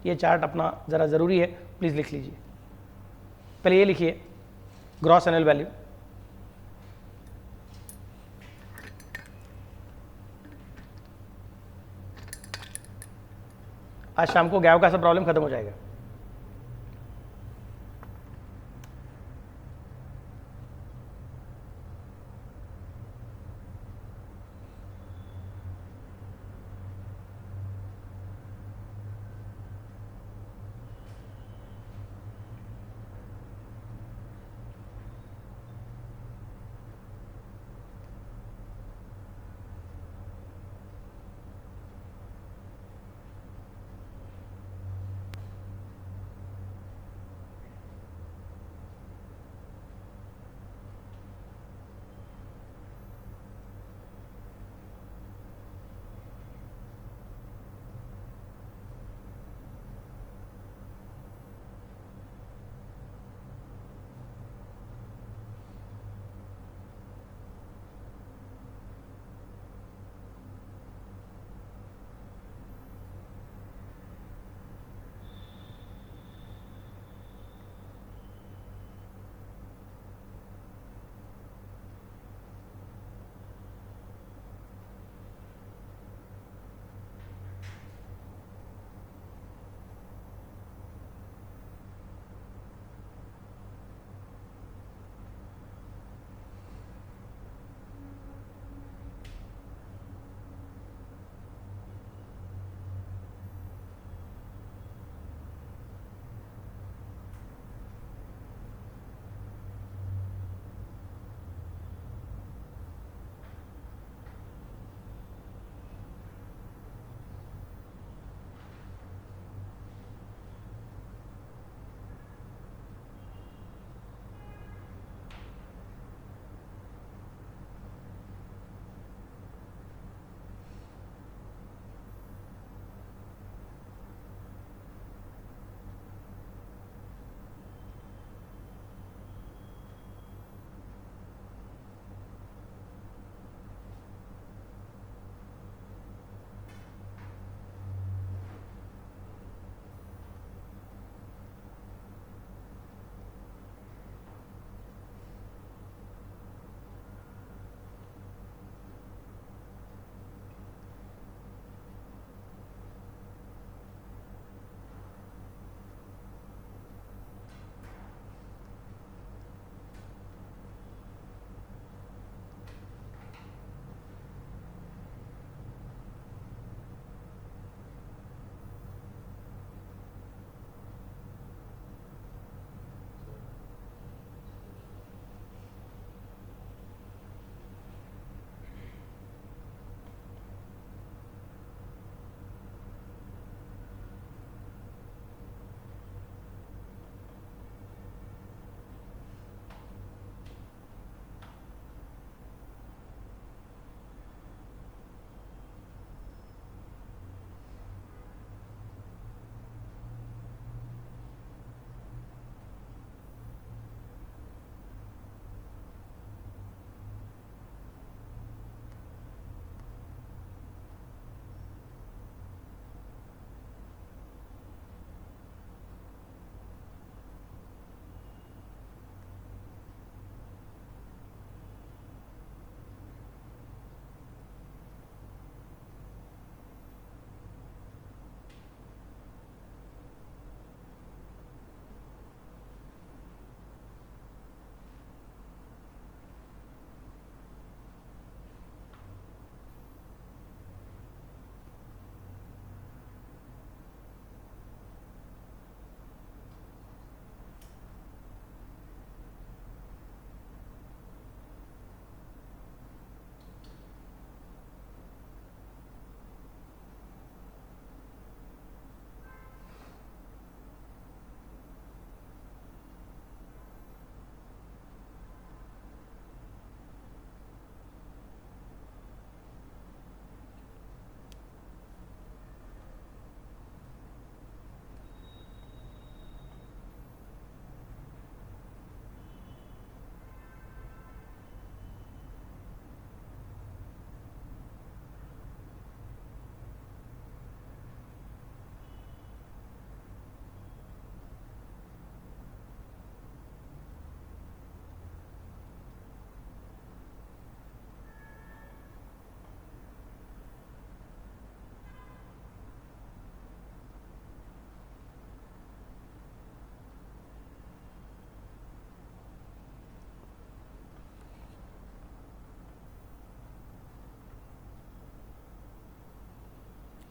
Speaker 1: ये चार्ट अपना जरा जरूरी है, प्लीज लिख लीजिए पहले ये लिखिए ग्रॉस एनुअल वैल्यू। आज शाम को गैव का सब प्रॉब्लम खत्म हो जाएगा।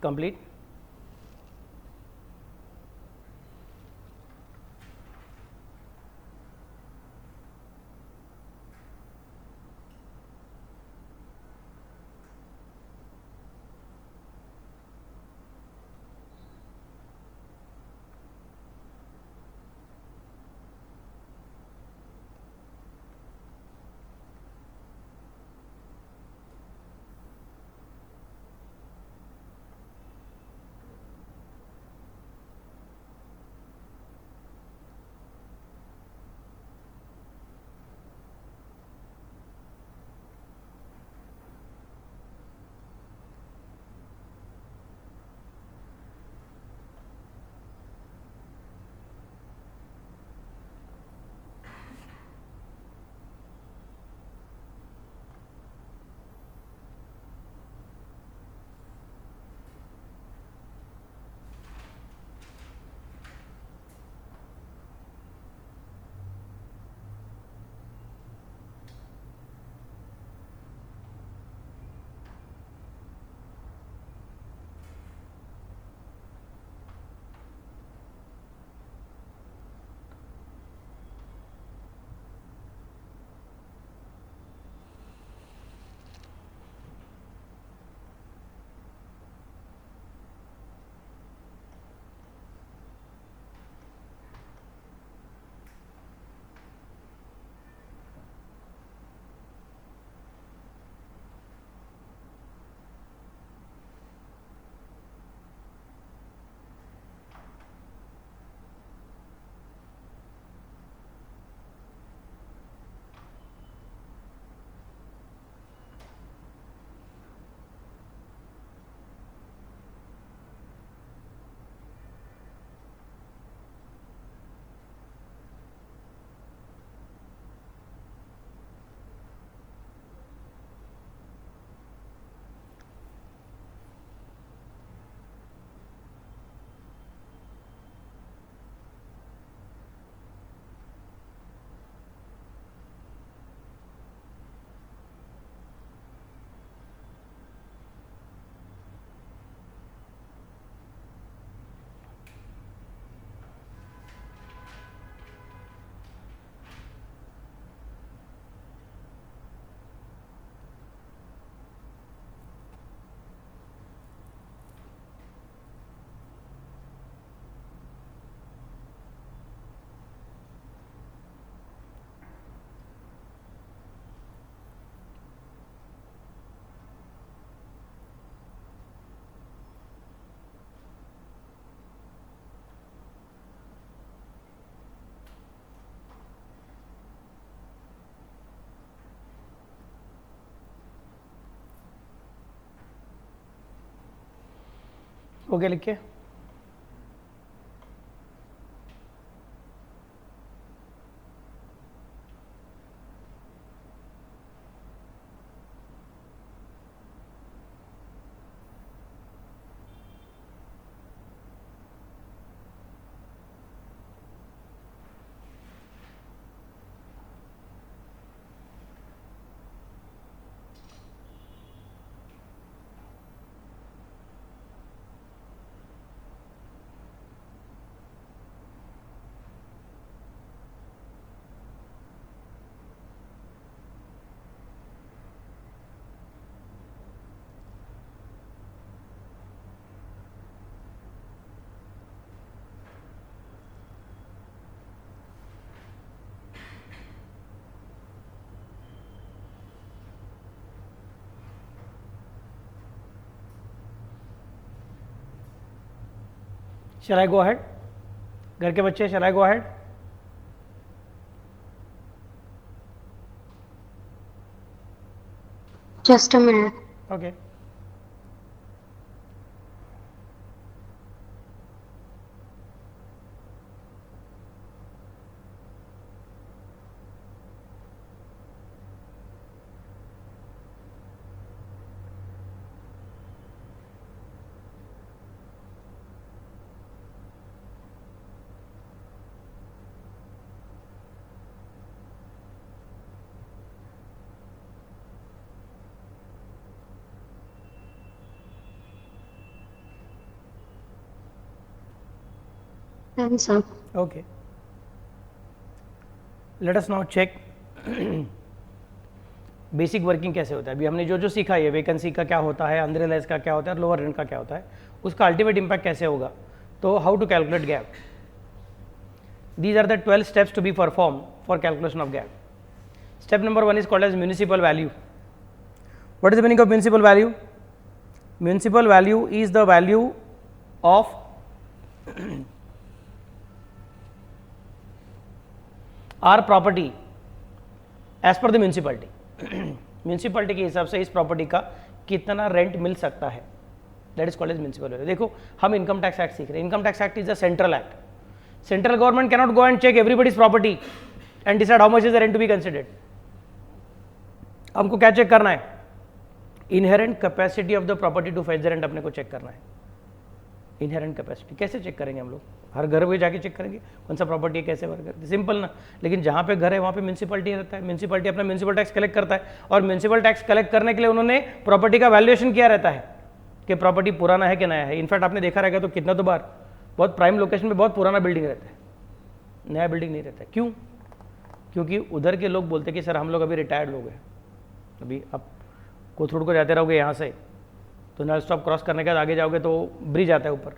Speaker 1: कंप्लीट. ओके लिख के. Shall I go ahead? घर के बच्चे, shall I go ahead?
Speaker 3: Just a minute.
Speaker 1: Okay.
Speaker 3: 10 sir.
Speaker 1: Okay. Let us now check basic working कैसे होता है. अभी हमने जो जो सीखा है, वैकेंसी का क्या होता है, अनरियलाइज का क्या होता है, लोअर रेंट का क्या होता है, उसका अल्टीमेट इम्पैक्ट कैसे होगा. तो how to calculate gap. These are the 12 steps to be performed for calculation of gap. Step number 1 is called as municipal value. What is the meaning of municipal value? Municipal value is the value of our property as per the municipality. Municipality के हिसाब से इस property का कितना rent मिल सकता है, that is called as municipal value. देखो हम इनकम टैक्स एक्ट सीख रहे हैं. Income tax act is a central act. Central government cannot go and check everybody's property and decide how much is the rent to be considered. हमको क्या चेक करना है? Inherent capacity of the property to fetch the rent अपने को check करना है. Inherent capacity कैसे चेक करेंगे हम लोग? हर घर में जाके चेक करेंगे कौन सा प्रॉपर्टी है, कैसे वर्क करते हैं, सिंपल ना. लेकिन जहाँ पे घर है वहाँ पे म्यूनसिपलिटी रहता है. म्यूनसिपलिटी अपना म्यूनसिपल टैक्स कलेक्ट करता है और म्यूनसिपल टैक्स कलेक्ट करने के लिए उन्होंने प्रॉपर्टी का वैल्यूएशन किया रहता है कि प्रॉपर्टी पुराना है कि नया है. इनफैक्ट आपने देखा रहेगा तो कितना तो बार बहुत प्राइम लोकेशन में बहुत पुराना बिल्डिंग रहता है, नया बिल्डिंग नहीं रहता है. क्यों? क्योंकि उधर के लोग बोलते हैं कि सर हम लोग अभी रिटायर्ड लोग हैं, अभी आप कोथरूड को जाते रहोगे यहाँ से तो नल स्टॉप क्रॉस करने के बाद आगे जाओगे तो ब्रिज आता है, ऊपर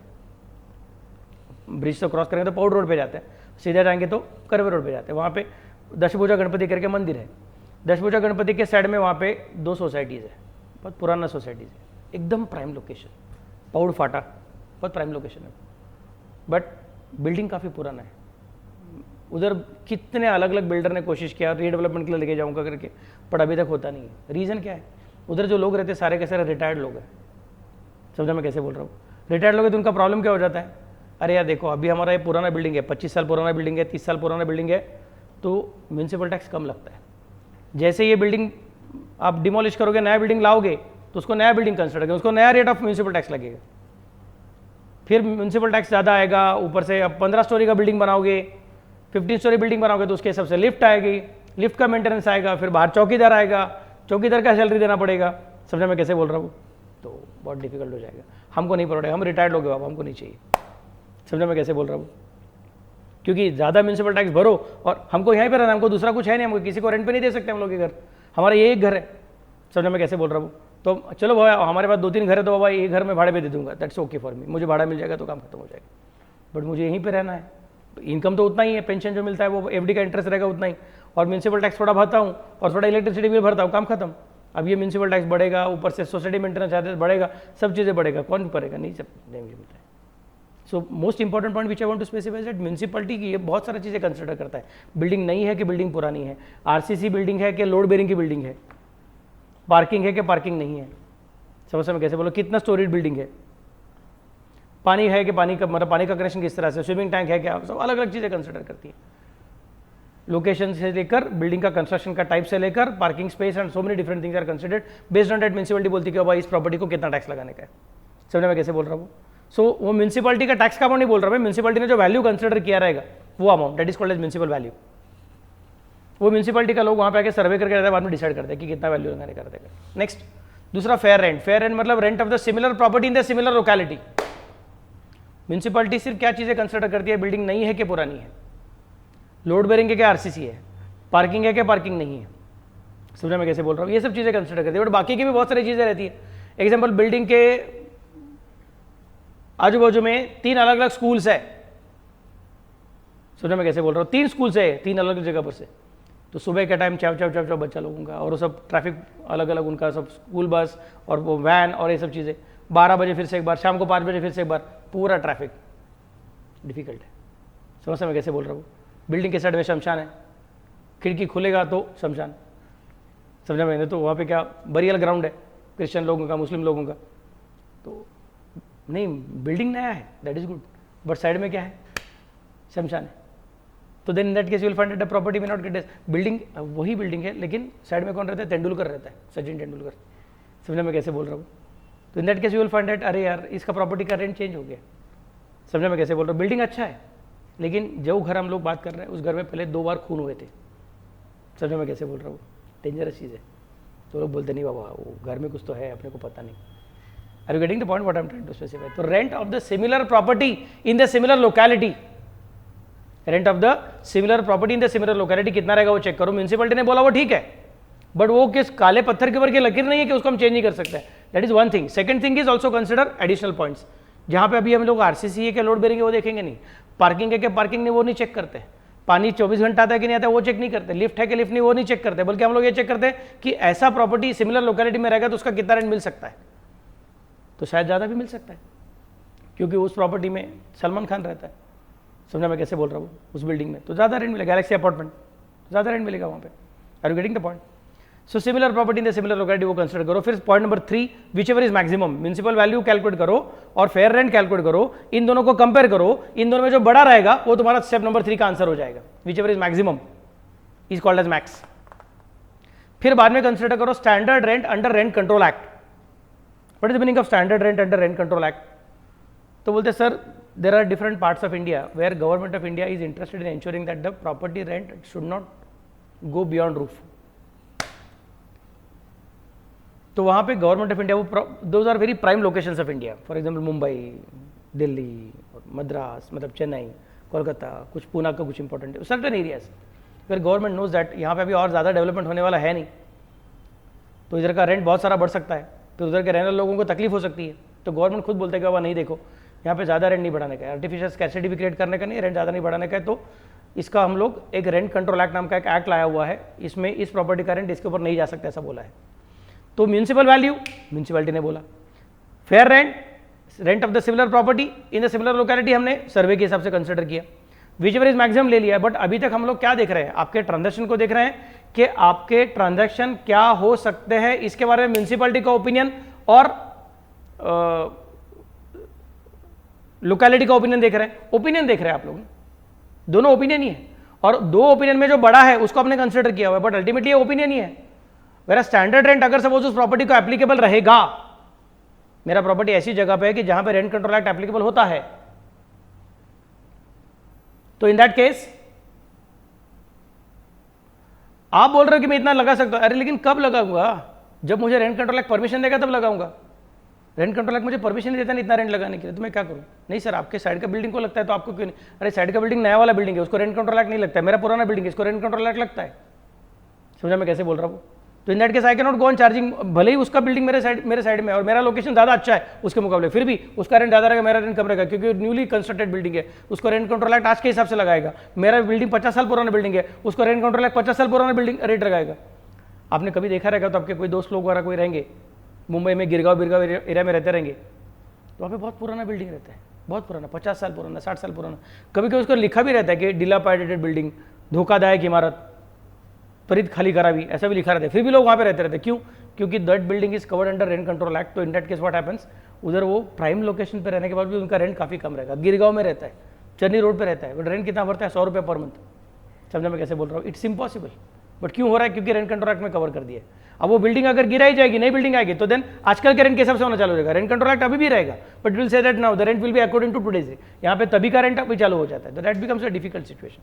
Speaker 1: ब्रिज से क्रॉस करेंगे तो पौड़ रोड पे जाते हैं, सीधा जाएंगे तो करवे रोड पे जाते हैं. वहाँ पे दशभुजा गणपति करके मंदिर है. दशभुजा गणपति के साइड में वहाँ पे 2 सोसाइटीज़ है, बहुत पुराना सोसाइटीज़ है, एकदम प्राइम लोकेशन. पौड़ फाटा बहुत प्राइम लोकेशन है, बट बिल्डिंग काफ़ी पुराना है. उधर कितने अलग अलग बिल्डर ने कोशिश किया रीडेवलपमेंट के लिए लेके जाऊँगा करके, पर अभी तक होता नहीं है. रीज़न क्या है? उधर जो लोग रहते सारे के सारे रिटायर्ड लोग हैं. समझा मैं कैसे बोल रहा हूँ? रिटायर्ड लोग हैं तो उनका प्रॉब्लम क्या हो जाता है? अरे यार देखो अभी हमारा ये पुराना बिल्डिंग है, 25 साल पुराना बिल्डिंग है, 30 साल पुराना बिल्डिंग है, तो म्यूनसिपल टैक्स कम लगता है. जैसे ये बिल्डिंग आप डिमोलिश करोगे, नया बिल्डिंग लाओगे तो उसको नया बिल्डिंग कंसिडर करेंगे, उसको नया रेट ऑफ म्यूनसिपल टैक्स लगेगा. फिर म्यूनसिपल टैक्स ज़्यादा आएगा. ऊपर से अब 15 स्टोरी का बिल्डिंग बनाओगे, 15 स्टोरी बिल्डिंग बनाओगे तो उसके हिसाब से लिफ्ट आएगी, लिफ्ट का मेंटेनेंस आएगा, फिर बाहर चौकीदार आएगा, चौकीदार का सैलरी देना पड़ेगा. समझा मैं कैसे बोल रहा हूँ? तो बहुत डिफिकल्ट हो जाएगा. हमको नहीं पड़ेगा, हम रिटायर्ड लोग हैं बाबा, हमको नहीं चाहिए. समझा मैं कैसे बोल रहा हूँ? क्योंकि ज़्यादा म्यूनसिपल टैक्स भरो और हमको यहीं पर रहना, हमको दूसरा कुछ है नहीं, हमको किसी को रेंट पे नहीं दे सकते हम लोग के घर, हमारा ये एक घर है. समझा मैं कैसे बोल रहा हूँ? तो चलो बाबा हमारे पास 2-3 घर है तो बाबा ये घर में भाड़े पे दे दूंगा, दैट्स ओके फॉर मी. मुझे भाड़ा मिल जाएगा तो काम खत्म हो जाएगा, बट मुझे यहीं पे रहना है. इनकम तो उतना ही है, पेंशन जो मिलता है वो एफडी का इंटरेस्ट रहेगा उतना ही, और म्यूनसिपल टैक्स थोड़ा भरता हूँ और थोड़ा इलेक्ट्रिसिटी बिल भरता हूँ, काम खत्म. अब ये म्यूनसिपल टैक्स बढ़ेगा, ऊपर से सोसाइटी मेंटेनेंस चार्जेस बढ़ेगा, सब चीज़ें बढ़ेगा, कौन करेगा? नहीं, सब नहीं मिलता है. So most important point which I want to specify that municipality की ये बहुत सारी चीज़ें कंसिडर करता है. बिल्डिंग नई है कि बिल्डिंग पुरानी है, आरसीसी बिल्डिंग है कि लोड बेरिंग की बिल्डिंग है, पार्किंग है कि पार्किंग नहीं है. समझ में कैसे बोलो? कितना स्टोरेज बिल्डिंग है, पानी है कि पानी का मतलब पानी का कनेक्शन किस तरह से, स्विमिंग टैंक है क्या, सब अलग अलग चीज़ें कंसिडर करती है. लोकेशन से लेकर बिल्डिंग का कंस्ट्रक्शन का टाइप से लेकर parking space and so many different things are considered. Based on that municipality बोलती है कि भाई इस प्रॉपर्टी को कितना टैक्स लगाने का है. समझे मैं कैसे बोल रहा हूँ? सो वो म्यूनसिपलिटी का टैक्स का अमाउंट नहीं बोल रहा मैं, म्यूनसिपलिटी ने जो वैल्यू कंसिडर किया रहेगा वो amount, that is called as municipal value. वो म्यूनसिपलिटी का लोग वहाँ पे आके सर्वे करके रहता है, बाद में डिसाइड करते हैं कि कितना वैल्यू लगाने का रहता है. नेक्स्ट दूसरा फेयर रेंट. फेयर रेंट मतलब rent of the similar property in the similar locality. Municipality सिर्फ क्या चीज़ें कंसिडर करती है? बिल्डिंग नई है कि पुरानी है, लोड बेरिंग है क्या आरसीसी है, पार्किंग है क्या पार्किंग नहीं है. समझा मैं कैसे बोल रहा हूँ? ये सब चीज़ें कंसिडर करती है, बट बाकी की भी बहुत सारी चीज़ें रहती है. एग्जाम्पल बिल्डिंग के आजू बाजू में 3 अलग अलग स्कूल्स है. समझा मैं कैसे बोल रहा हूँ? 3 स्कूल्स है 3 अलग अलग जगह पर से, तो सुबह के टाइम चाव चाव चाव चाव बच्चा लोगों का, और वो सब ट्रैफिक अलग अलग उनका, सब स्कूल बस और वो वैन और ये सब चीज़ें. 12 बजे फिर से एक बार, शाम को 5 बजे फिर से एक बार, पूरा ट्रैफिक डिफिकल्ट है. समझ मैं कैसे बोल रहा हूँ? बिल्डिंग के साइड में शमशान है, खिड़की खुलेगा तो शमशान. समझा मैंने? तो वहाँ पे क्या बरियल ग्राउंड है क्रिश्चियन लोगों का, मुस्लिम लोगों का. तो नहीं, बिल्डिंग नया है that is good, but side में क्या है? शमशान है. तो then in that case you will find that the property may not get. Building वही बिल्डिंग है लेकिन साइड में कौन रहता है? तेंदुलकर रहता है, सचिन तेंदुलकर. समझा मैं कैसे बोल रहा हूँ? तो in that case you will find that अरे यार इसका प्रॉपर्टी का रेंट चेंज हो गया. समझा मैं कैसे बोल रहा हूँ? बिल्डिंग अच्छा है लेकिन जो घर हम लोग बात कर रहे हैं उस घर में पहले 2 बार खून हुए थे. समझा मैं कैसे बोल रहा हूँ? डेंजरस चीज़ है. तो लोग बोलते नहीं बाबा वो घर में कुछ तो है, अपने को पता नहीं. Are you getting the point what I am trying to specify? तो rent of the similar property in the similar locality rent of the similar property in the similar locality कितना रहेगा वो चेक करो। म्यूनसिपलिटी ने बोला वो ठीक है, बट वो किस काले पत्थर के ऊपर की लकीर नहीं है कि उसको हम चेंज नहीं कर सकते। That is one thing. Second thing is also consider additional points, जहां पे अभी हम लोग आरसीसी के लोड बेरिंग वो देखेंगे नहीं, पार्किंग है कि पार्किंग नहीं वो नहीं चेक करते, पानी 24 घंटा आता है कि नहीं आता है वो चेक नहीं करते, लिफ्ट है कि लिफ्ट नहीं वो नहीं चेक करते, बल्कि हम लोग ये चेक करते हैं कि ऐसा प्रॉपर्टी सिमिलर लोकेलिटी में रहेगा तो उसका कितना रेंट मिल सकता है, तो शायद ज़्यादा भी मिल सकता है क्योंकि उस प्रॉपर्टी में सलमान खान रहता है। समझा मैं कैसे बोल रहा हूँ? उस बिल्डिंग में तो ज़्यादा रेंट मिलेगा, गैलेक्सी अपार्टमेंट ज़्यादा रेंट मिलेगा वहाँ पे। Are you getting the point? So similar property in the similar locality वो कंसिडर करो। फिर point number 3, whichever is maximum, municipal value calculate करो और फेयर रेंट कैलकुलेट करो, इन दोनों को कंपेयर करो, इन दोनों में जो बड़ा रहेगा वो तुम्हारा स्टेप नंबर 3 का आंसर हो जाएगा। Whichever is maximum is called as max. फिर बाद में कंसिडर करो standard rent under rent control act. What is the meaning of standard rent under rent control act? तो बोलते sir there are different parts of India where government of India is interested in ensuring that the property rent should not go beyond roof. तो वहाँ पे government of India वो those are very prime locations of India, for example Mumbai, Delhi, Madras, मतलब चेन्नई, कोलकाता, कुछ पूना का कुछ important certain areas where government knows that यहाँ पे अभी और ज़्यादा डेवलपमेंट होने वाला है नहीं, तो इधर का रेंट बहुत सारा बढ़ सकता है, तो उधर के रहने वाले लोगों को तकलीफ हो सकती है, तो गवर्नमेंट खुद बोलते हैं कि वह नहीं देखो यहाँ पे ज़्यादा रेंट नहीं बढ़ाने का है, आर्टिफिशियल स्कैर्सिटी भी क्रिएट करने का नहीं, रेंट ज़्यादा नहीं बढ़ाने का है, तो इसका हम लोग एक रेंट कंट्रोल एक्ट नाम का एक एक्ट लाया हुआ है, इसमें इस प्रॉपर्टी का रेंट इसके ऊपर नहीं जा सकता ऐसा बोला है। तो म्यूनसिपल वैल्यू म्यूनसिपैलिटी ने बोला, fair rent rent of the similar property in the similar locality हमने सर्वे के हिसाब से कंसिडर किया, विच एवर इज मैक्सिमम ले लिया। बट अभी तक हम लोग क्या देख रहे हैं? आपके ट्रांजैक्शन को देख रहे हैं कि आपके ट्रांजैक्शन क्या हो सकते हैं, इसके बारे में म्यूनसिपैलिटी का ओपिनियन और लोकेलिटी का ओपिनियन देख रहे हैं। ओपिनियन देख रहे हैं आप लोग, दोनों ओपिनियन ही है, और दो ओपिनियन में जो बड़ा है उसको आपने कंसिडर किया हुआ है, बट अल्टीमेटली ओपिनियन ही है। मेरा स्टैंडर्ड रेंट अगर सपोज उस प्रॉपर्टी को एप्लीकेबल रहेगा, मेरा प्रॉपर्टी ऐसी जगह पे है कि जहां पे रेंट कंट्रोल एक्ट एप्लीकेबल होता है, तो इन दैट केस आप बोल रहे हो कि मैं इतना लगा सकता हूं, अरे लेकिन कब लगाऊंगा? जब मुझे रेंट कंट्रोल एक्ट परमिशन देगा तब लगाऊंगा। रेंट कंट्रोल एक्ट मुझे परमिशन नहीं देता नहीं इतना रेंट लगाने के लिए, तो मैं क्या करूं? नहीं सर आपके साइड का बिल्डिंग को लगता है तो आपको क्यों नहीं? अरे साइड का बिल्डिंग नया वाला बिल्डिंग है, उसको रेंट कंट्रोल एक्ट नहीं लगता है, मेरा पुराना बिल्डिंग है, इसको रेंट कंट्रोल एक्ट लगता है। समझा मैं कैसे बोल रहा हूँ? तो in that case I can not go on charging, भले ही उसका बिल्डिंग मेरे साइड में और मेरा लोकेशन ज़्यादा अच्छा है उसके मुकाबले, फिर भी उसका रेंट ज़्यादा रहेगा, मेरा रेंट कम रहेगा, क्योंकि न्यूली कंस्ट्रक्टेड बिल्डिंग है, उसको रेंट कंट्रोल एक्ट आज के हिसाब से लगाएगा। मेरा बिल्डिंग 50 साल पुराना बिल्डिंग है, उसको रेंट कंट्रोल एक्ट 50 साल पुराना बिल्डिंग रेट लगाएगा। आपने कभी देखा रहेगा तो आपके कोई दोस्त लोग वगैरह कोई रहेंगे मुंबई में, गिरगांव एरिया में रहते रहेंगे, तो वहाँ पे बहुत पुराना बिल्डिंग रहता है, बहुत पुराना, 50 साल पुराना, 60 साल पुराना, कभी कभी उसको लिखा भी रहता है कि डिलापाइडेटेड बिल्डिंग, धोखादायक इमारत, त्वरित खाली करा भी, ऐसा भी लिखा रहता है, फिर भी लोग वहाँ पे रहते रहते। क्यों? क्योंकि that building is covered under rent control act. तो in that case what happens, उधर वो प्राइम लोकेशन पे रहने के बाद भी उनका रेंट काफ़ी कम रहेगा। गिरगांव में रहता है, चन्नी रोड पे रहता है, बट रेंट कितना भरता है? 100 रुपये पर मंथ। समझा मैं कैसे बोल रहा हूँ? इट्स इम्पॉसिबल, बट क्यों हो रहा है? क्योंकि रेंट कंट्रोल एक्ट में कवर कर दिया है। अब वो बिल्डिंग अगर गिराई जाएगी, नई बिल्डिंग आएगी, तो देन आजकल के रेंट के हिसाब से होना चालू हो जाएगा। रेंट कंट्रोल एक्ट अभी भी रहेगा, but will say that now the rent will be according to today's. यहाँ पे तभी का रेंट अभी चालू हो जाता है, तो that becomes a difficult situation.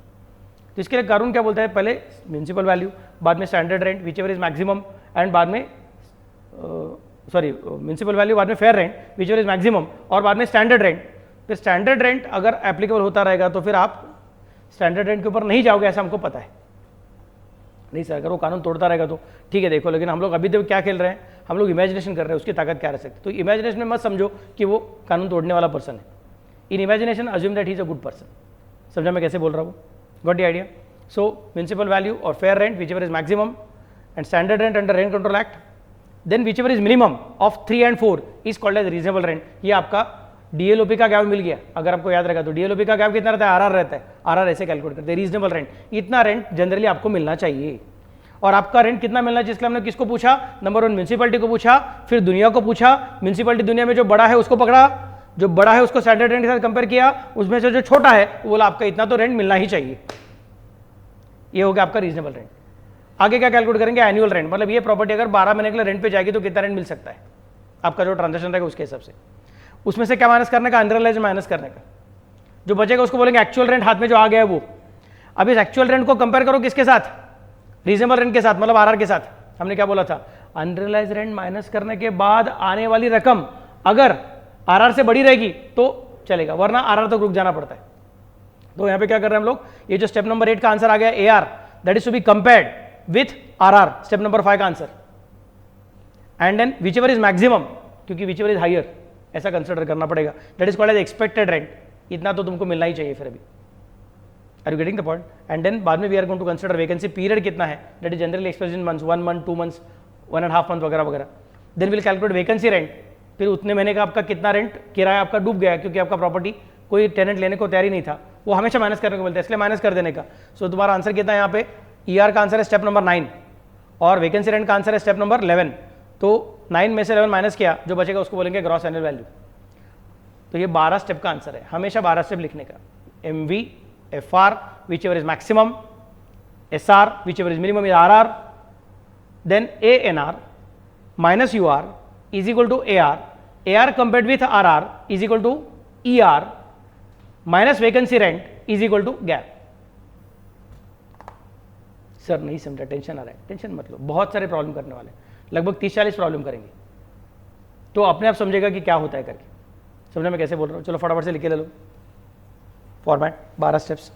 Speaker 1: तो इसके लिए कानून क्या बोलता है? पहले म्यूनसिपल वैल्यू, बाद में standard rent whichever is maximum, and बाद में म्यूनसिपल वैल्यू, बाद में fair rent whichever is maximum, और बाद में स्टैंडर्ड रेंट। फिर स्टैंडर्ड रेंट अगर एप्लीकेबल होता रहेगा तो फिर आप स्टैंडर्ड रेंट के ऊपर नहीं जाओगे, ऐसा हमको पता है। नहीं सर अगर वो कानून तोड़ता रहेगा तो ठीक है देखो, लेकिन हम लोग अभी तक क्या खेल रहे हैं? हम लोग इमेजिनेशन कर रहे हैं उसकी ताकत क्या रह सकती है। तो इमेजिनेशन में मत समझो कि वो कानून तोड़ने वाला पर्सन है। In imagination assume that he is a good person. समझा मैं कैसे बोल रहा हूँ? Got the idea? So municipal value और fair rent whichever is maximum, and standard rent under rent control act, then whichever is minimum of 3 and 4 is called as reasonable rent. ये आपका डीएलओपी का gap मिल गया। अगर आपको याद रहेगा तो डीएलओपी का गैप कितना रहता है? आरआर रहता है। आरआर ऐसे कैलकुलेट करते हैं, रीजनेबल रेंट। इतना रेंट जनरली आपको मिलना चाहिए। और आपका रेंट कितना मिलना चाहिए, इसलिए हमने किसको पूछा? नंबर 1 म्यूनसिपैलिटी को पूछा, फिर दुनिया को पूछा। म्यूनसिपैलिटी दुनिया में जो बड़ा है उसको पकड़ा, जो बड़ा है उसको स्टैंडर्ड रेंट के साथ कंपेयर किया, उसमें से जो छोटा है वो बोला आपका इतना तो रेंट मिलना ही चाहिए। ये हो गया आपका रीजनेबल रेंट। आगे क्या कैलकुलेट करेंगे? एनुअल रेंट, मतलब ये प्रॉपर्टी अगर 12 महीने के लिए रेंट पे जाएगी तो कितना रेंट मिल सकता है आपका जो ट्रांजेक्शन रहेगा उसके हिसाब से। उसमें से क्या माइनस करने का? अनरियलाइज्ड माइनस करने का। जो बचेगा उसको बोलेंगे एक्चुअल रेंट हाथ में जो आ गया है वो। अब इस एक्चुअल रेंट को कंपेयर करो किसके साथ? रीजनेबल रेंट के साथ, मतलब आरआर के साथ। हमने क्या बोला था? अनरियलाइज्ड रेंट माइनस करने के बाद आने वाली रकम अगर आरआर से बड़ी रहेगी तो चलेगा, वरना आरआर तक रुक जाना पड़ता है। तो यहाँ पे क्या कर रहे हैं हम लोग, ये जो स्टेप नंबर 8 का आंसर आ गया A R, that is to be compared with R R, step number 5 का answer, and then whichever is maximum, क्योंकि विच एवर इज हाइयर ऐसा कंसिडर करना पड़ेगा, that is called as expected rent, इतना तो तुमको मिलना ही चाहिए फिर अभी। Are you getting the point? And then बाद में we are going to consider vacancy period कितना है, that is generally express in months, 1 month, 2 months, 1.5 month वगैरह वगैरह। Then will calculate vacancy rent, फिर उतने महीने का आपका कितना रेंट किराया आपका डूब गया क्योंकि आपका प्रॉपर्टी कोई टेनेंट लेने को तैयार ही नहीं था, वो हमेशा माइनस करने को मिलता है, इसलिए माइनस कर देने का। सो तुम्हारा आंसर कितना है यहाँ पे, ई आर का आंसर है स्टेप नंबर 9 और वैकेंसी रेंट का आंसर है स्टेप नंबर 11। तो 9 में से 11 माइनस किया, जो बचेगा उसको बोलेंगे ग्रॉस एनुअल वैल्यू। तो ये 12 स्टेप का आंसर है, हमेशा 12 स्टेप लिखने का, M V, F R whichever is maximum, S R whichever is minimum is R R, then A N R minus U R is equal to A R compared with R R is equal to E R minus vacancy rent is equal to gap. Sir नहीं समझा, tension आ रहा है, tension मत लो, बहुत सारे problem करने वाले, लगभग 30-40 प्रॉब्लम करेंगे, तो अपने आप समझेगा कि क्या होता है करके। समझा मैं कैसे बोल रहा हूँ? चलो फटाफट से लिख के ले लो फॉर्मेट, 12 स्टेप्स।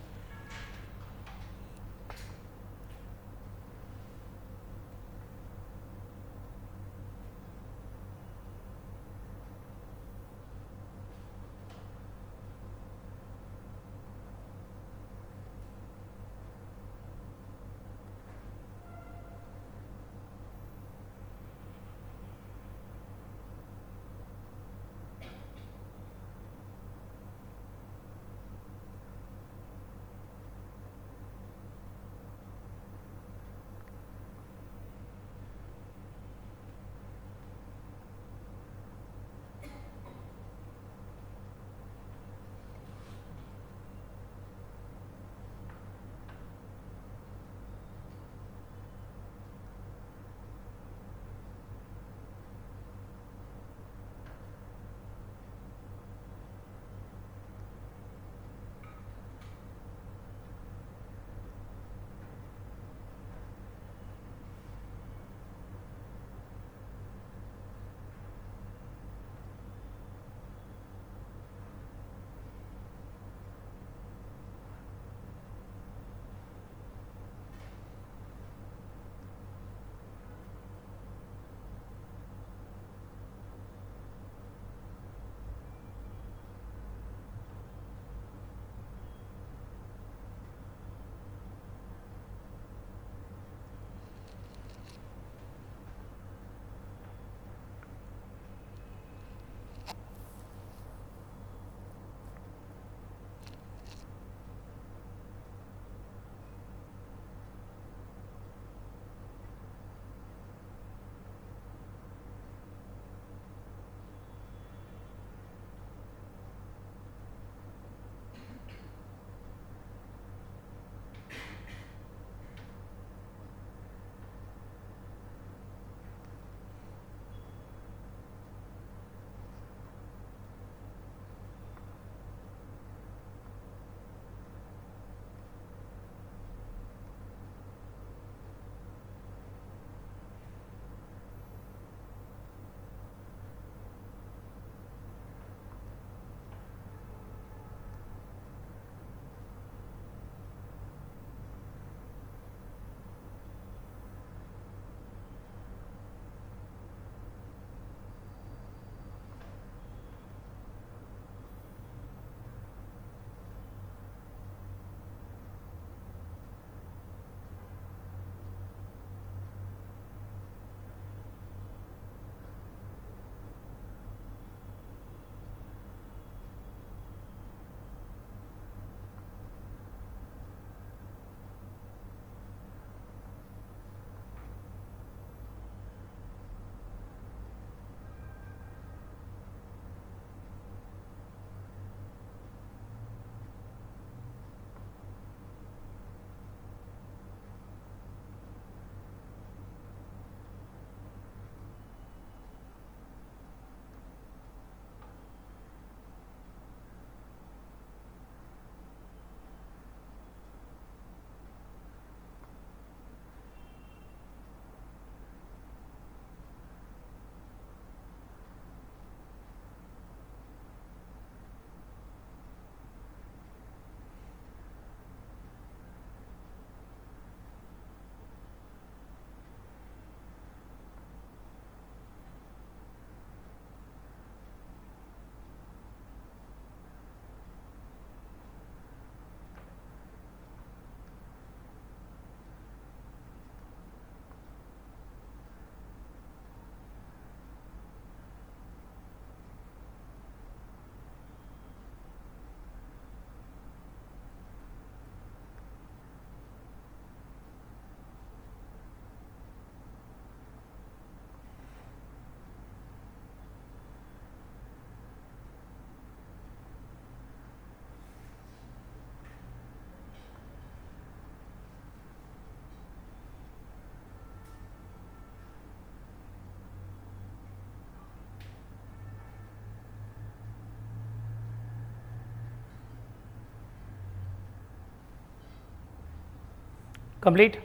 Speaker 1: कंप्लीट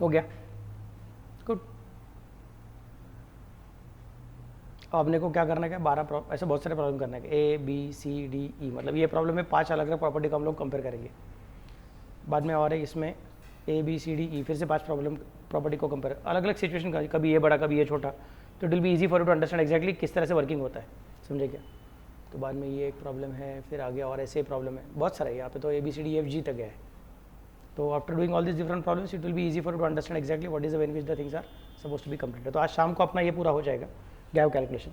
Speaker 1: हो गया, गुड। अब अपने को क्या करना है, 12 ऐसे बहुत सारे प्रॉब्लम करना है, ए बी सी डी ई, मतलब ये प्रॉब्लम में 5 अलग अलग प्रॉपर्टी को हम लोग कंपेयर करेंगे। बाद में और है इसमें ए बी सी डी ई, फिर से 5 प्रॉपर्टी को कंपेयर, अलग अलग सिचुएशन का, कभी ये बड़ा कभी ये छोटा, तो it will be easy for you to understand exactly किस तरह से वर्किंग होता है, समझे क्या। तो बाद में ये एक प्रॉब्लम है, फिर आगे और ऐसे प्रॉब्लम है, बहुत सारा है यहाँ पे, तो A B C D F G तक है। तो after doing all this different problems it will be easy for you to understand exactly what is the way in which the things are suppose to be completed. तो आज शाम को अपना ये पूरा हो जाएगा गैव कैलकुलेशन।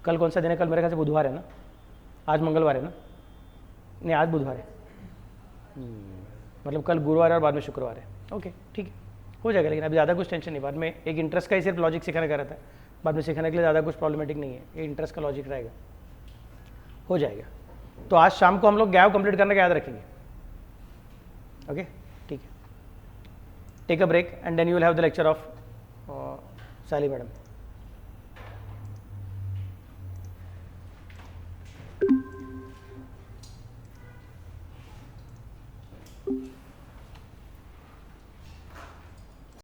Speaker 1: कल कौन सा दिन है, कल मेरे ख्याल से बुधवार है ना, आज मंगलवार है ना, नहीं आज बुधवार है, मतलब कल गुरुवार है और बाद में शुक्रवार है। ओके ठीक है, हो जाएगा, लेकिन अभी ज़्यादा कुछ टेंशन नहीं। बाद में एक इंटरेस्ट का ही सिर्फ लॉजिक सिखाने का रहता है, बाद में सीखने के लिए ज़्यादा कुछ प्रॉब्लमेटिक नहीं है, ये इंटरेस्ट का लॉजिक रहेगा, हो जाएगा। तो आज शाम को हम लोग गैव कंप्लीट करने का याद रखेंगे। ओके ठीक है, take a break and then you will have the lecture of Sali madam.